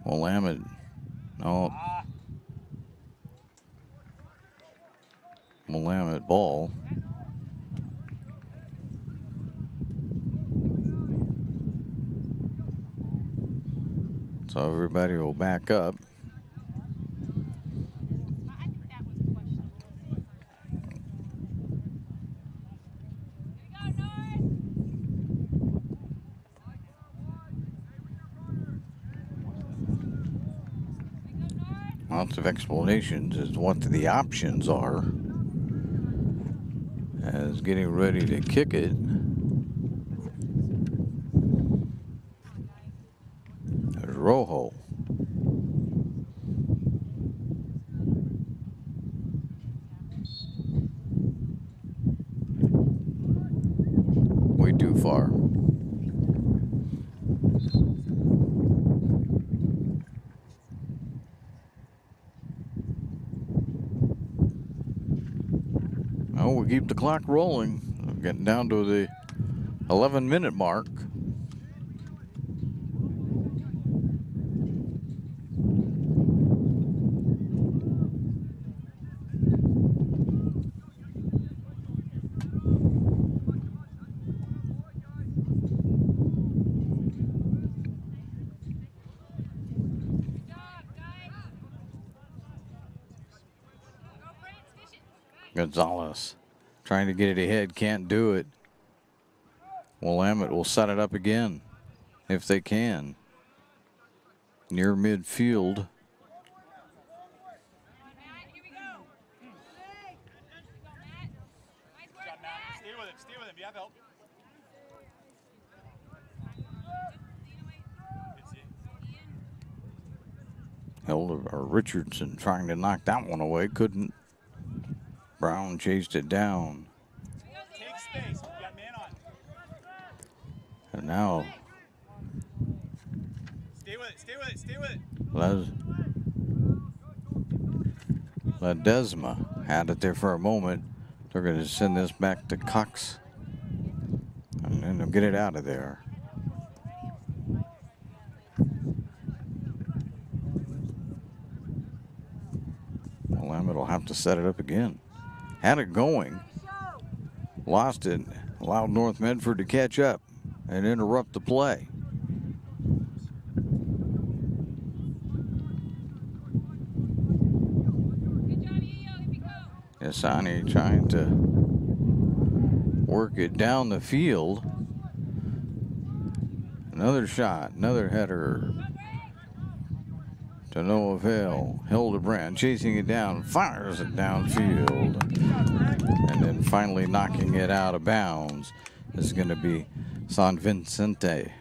Willamette. No. Willamette ball. So everybody will back up. Lots of explanations as to what the options are as getting ready to kick it. There's Rojo. Way too far. Oh, we keep the clock rolling. We're getting down to the 11-minute mark. Gonzalez trying to get it ahead, can't do it. Willamette will set it up again if they can. Near midfield. Stay with him. You have help. Richardson trying to knock that one away. Couldn't. Brown chased it down. Take space. You got man on. And now Stay with it. Stay with it. Stay with it. Ledesma had it there for a moment. They're going to send this back to Cox. And then they'll get it out of there. Willamette will have to set it up again. Had it going. Lost it. Allowed North Medford to catch up and interrupt the play. Asani trying to work it down the field. Another shot, another header. To no avail. Hildebrand chasing it down, fires it downfield. And then finally knocking it out of bounds is going to be San Vicente.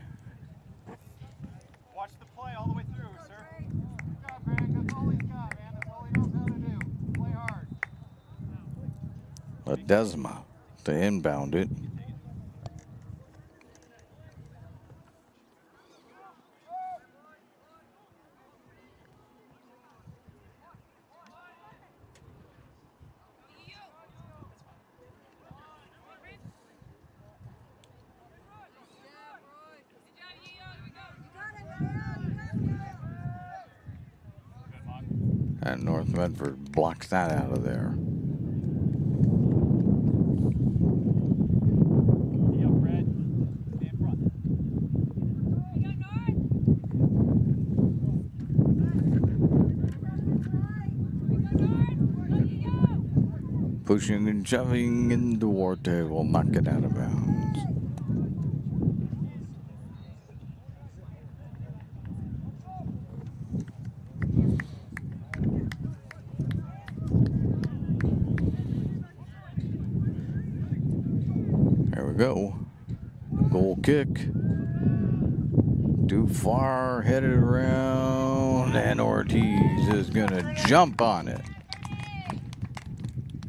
Watch the play all the way through, sir. Good job, Greg. That's all he's got, man. That's all he knows how to do. Play hard. Ledesma to inbound it. And North Medford blocks that out of there. Pushing and shoving, and Duarte will knock it out of bounds. There we go. Goal kick. Too far, headed around, and Ortiz is going to jump on it.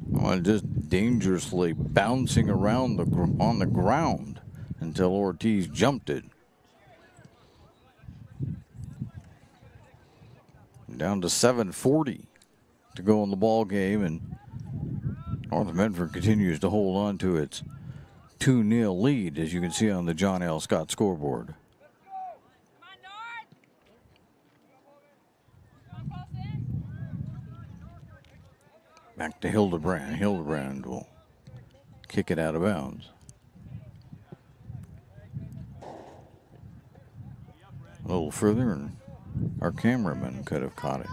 Well, just dangerously bouncing around on the ground until Ortiz jumped it. Down to 7:40 to go in the ball game, and North Medford continues to hold on to its 2-0 lead, as you can see on the John L. Scott scoreboard. Back to Hildebrand. Hildebrand will kick it out of bounds. A little further, and our cameraman could have caught it.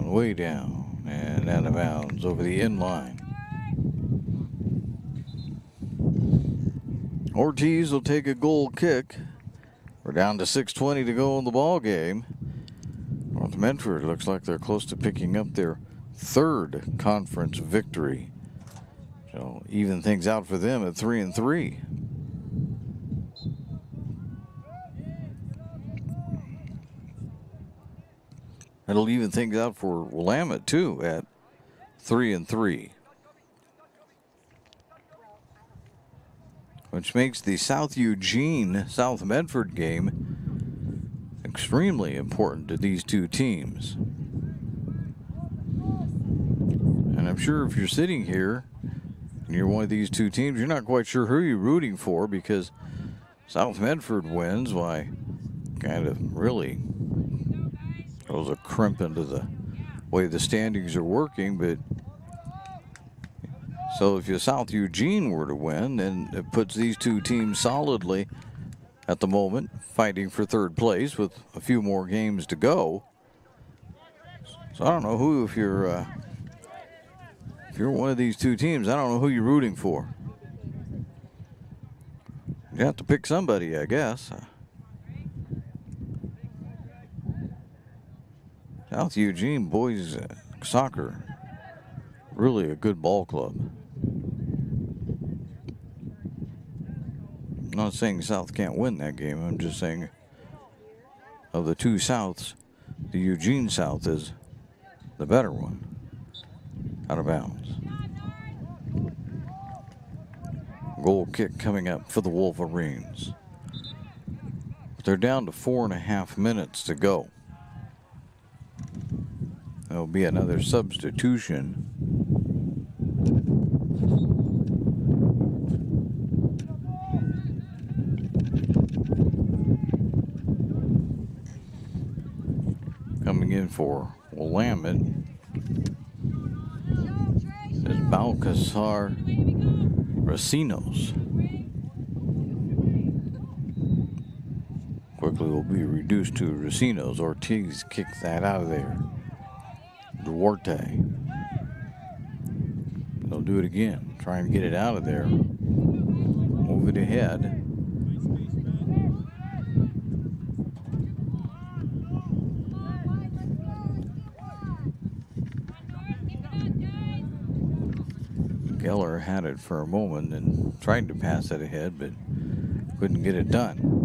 Way down, and out of bounds over the end line. Ortiz will take a goal kick. We're down to 6:20 to go in the ball game. North Medford looks like they're close to picking up their third conference victory. So even things out for them at 3-3. It'll even things out for Willamette, too, at 3-3. Which makes the South Eugene-South Medford game extremely important to these two teams. And I'm sure if you're sitting here and you're one of these two teams, you're not quite sure who you're rooting for, because South Medford wins, why, kind of really throws a crimp into the way the standings are working. But So if South Eugene were to win, then it puts these two teams solidly at the moment fighting for third place with a few more games to go. So I don't know who, if you're one of these two teams, I don't know who you're rooting for. You have to pick somebody, I guess. South Eugene boys soccer, really a good ball club. I'm not saying South can't win that game. I'm just saying of the two Souths, the Eugene South is the better one. Out of bounds. Goal kick coming up for the Wolverines. But they're down to 4.5 minutes to go. There'll be another substitution. Coming in for Willamette is Balcazar Racinos. Quickly will be reduced to Racinos. Ortiz kicks that out of there. Duarte. They'll do it again. Try and get it out of there. Move it ahead. Geller had it for a moment and tried to pass it ahead, but couldn't get it done.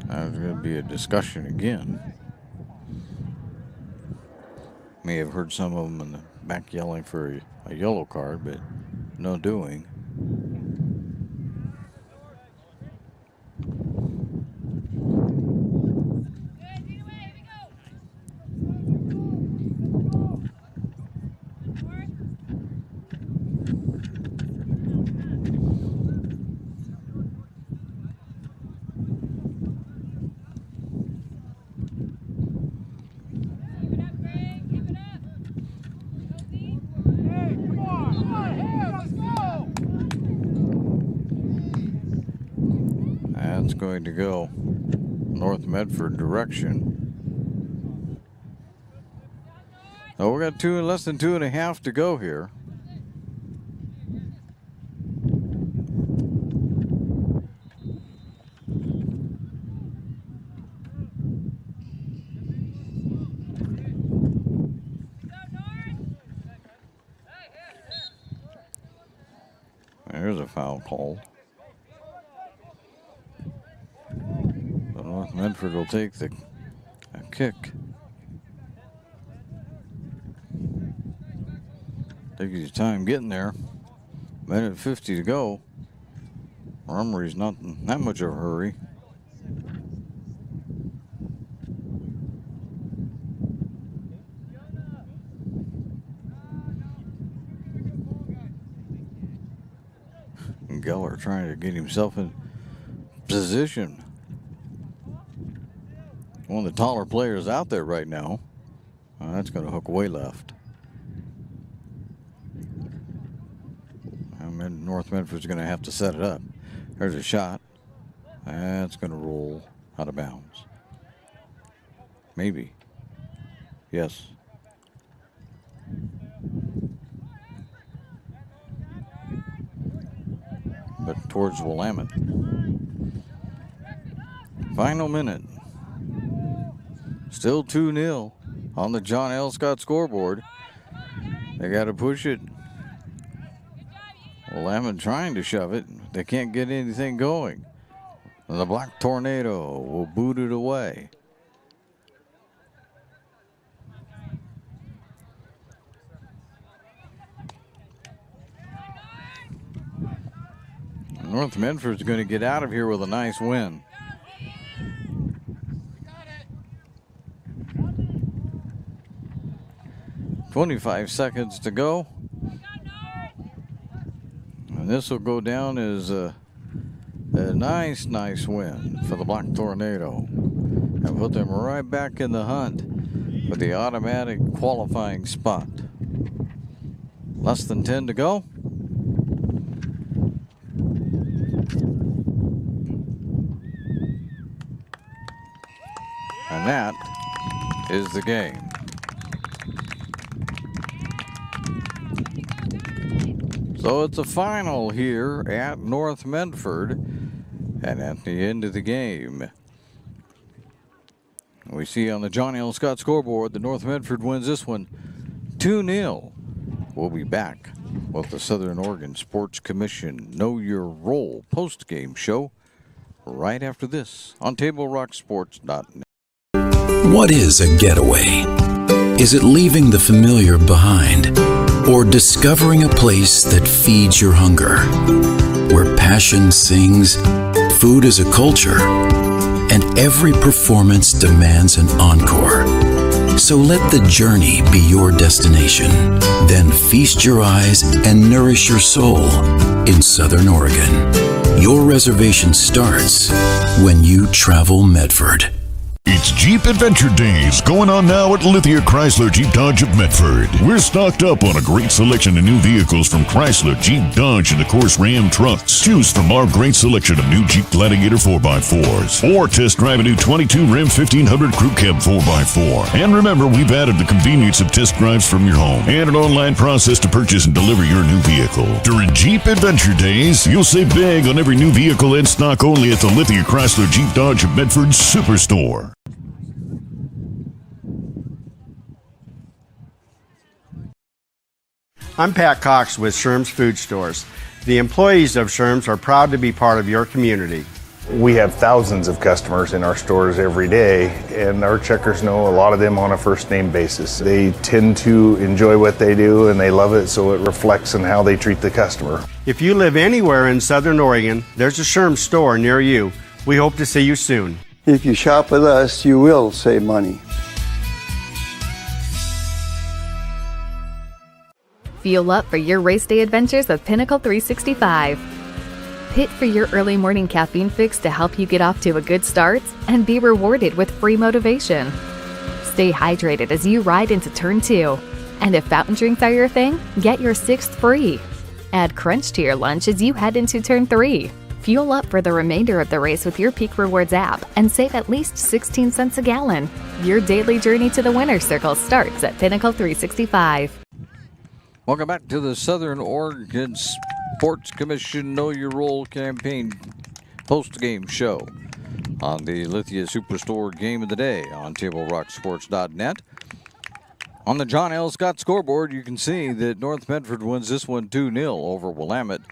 There's going to be a discussion again. May have heard some of them in the back yelling for a yellow card, but no doing. That's going to go North Medford direction. Oh, we got less than 2.5 to go here. There's a foul called. North Medford will take a kick. Take his time getting there. Minute 50 to go. Armory's not in that much of a hurry. Geller trying to get himself in position. One of the taller players out there right now. That's going to hook way left. And North Medford's going to have to set it up. There's a shot. That's going to roll out of bounds. Maybe. Yes. But towards Willamette. Final minute. Still 2-0 on the John L. Scott scoreboard. They got to push it. Willamette trying to shove it. They can't get anything going. And the Black Tornado will boot it away. North Medford's going to get out of here with a nice win. 25 seconds to go. And this will go down as a nice win for the Black Tornado. And put them right back in the hunt for the automatic qualifying spot. Less than 10 to go. And that is the game. So it's a final here at North Medford. And at the end of the game, we see on the John L. Scott scoreboard that North Medford wins this one 2-0. We'll be back with the Southern Oregon Sports Commission Know Your Role post-game show right after this on TableRockSports.net. What is a getaway? Is it leaving the familiar behind? Or discovering a place that feeds your hunger? Where passion sings, food is a culture, and every performance demands an encore. So let the journey be your destination. Then feast your eyes and nourish your soul in Southern Oregon. Your reservation starts when you travel Medford. It's Jeep Adventure Days going on now at Lithia Chrysler Jeep Dodge of Medford. We're stocked up on a great selection of new vehicles from Chrysler, Jeep, Dodge, and of course Ram trucks. Choose from our great selection of new Jeep Gladiator 4x4s or test drive a new 22 Ram 1500 Crew Cab 4x4. And remember, we've added the convenience of test drives from your home and an online process to purchase and deliver your new vehicle. During Jeep Adventure Days, you'll save big on every new vehicle in stock only at the Lithia Chrysler Jeep Dodge of Medford Superstore. I'm Pat Cox with Sherm's Food Stores. The employees of Sherm's are proud to be part of your community. We have thousands of customers in our stores every day, and our checkers know a lot of them on a first name basis. They tend to enjoy what they do and they love it, so it reflects in how they treat the customer. If you live anywhere in Southern Oregon, there's a Sherm's store near you. We hope to see you soon. If you shop with us, you will save money. Fuel up for your race day adventures with Pinnacle 365. Pit for your early morning caffeine fix to help you get off to a good start and be rewarded with free motivation. Stay hydrated as you ride into Turn 2. And if fountain drinks are your thing, get your 6th free. Add Crunch to your lunch as you head into Turn 3. Fuel up for the remainder of the race with your Peak Rewards app and save at least 16 cents a gallon. Your daily journey to the winner's circle starts at Pinnacle 365. Welcome back to the Southern Oregon Sports Commission Know Your Role campaign post-game show on the Lithia Superstore Game of the Day on TableRockSports.net. On the John L. Scott scoreboard, you can see that North Medford wins this one 2-0 over Willamette.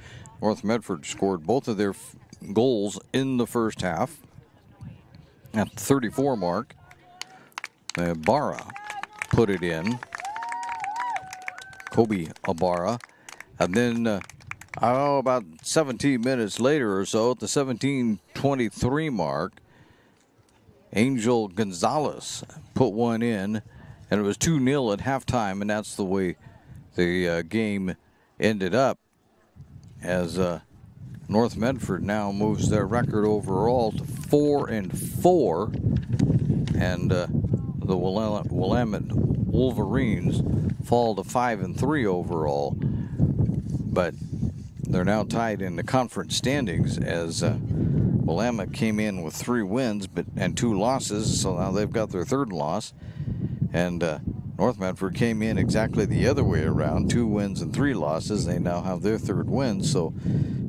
North Medford scored both of their goals in the first half at the 34 mark. Ibarra put it in. Kobe Ibarra. And then, about 17 minutes later or so, at the 17:23 mark, Angel Gonzalez put one in, and it was 2-0 at halftime, and that's the way the game ended up, as North Medford now moves their record overall to 4-4, and the Willamette Wolverines fall to 5-3 overall, but they're now tied in the conference standings as Willamette came in with 3 wins and 2 losses, so now they've got their 3rd loss, and North Medford came in exactly the other way around, 2 wins and 3 losses. They now have their 3rd win, so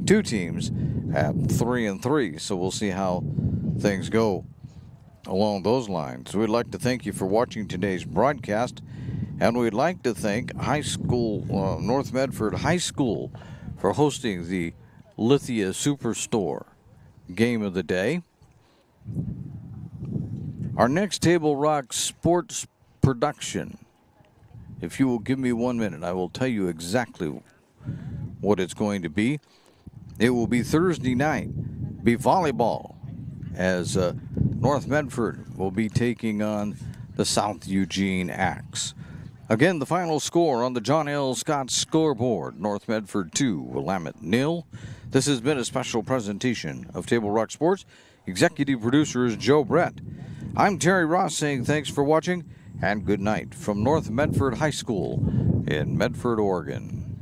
2 teams have 3-3, so we'll see how things go along those lines. We'd like to thank you for watching today's broadcast, and we'd like to thank North Medford High School for hosting the Lithia Superstore Game of the Day. Our next Table Rock Sports production, if you will give me 1 minute, I will tell you exactly what it's going to be. It will be Thursday night, be volleyball, as North Medford will be taking on the South Eugene Axe. Again, the final score on the John L. Scott scoreboard, North Medford 2, Willamette 0. This has been a special presentation of Table Rock Sports. Executive producer is Joe Brett. I'm Terry Ross saying thanks for watching and good night from North Medford High School in Medford, Oregon.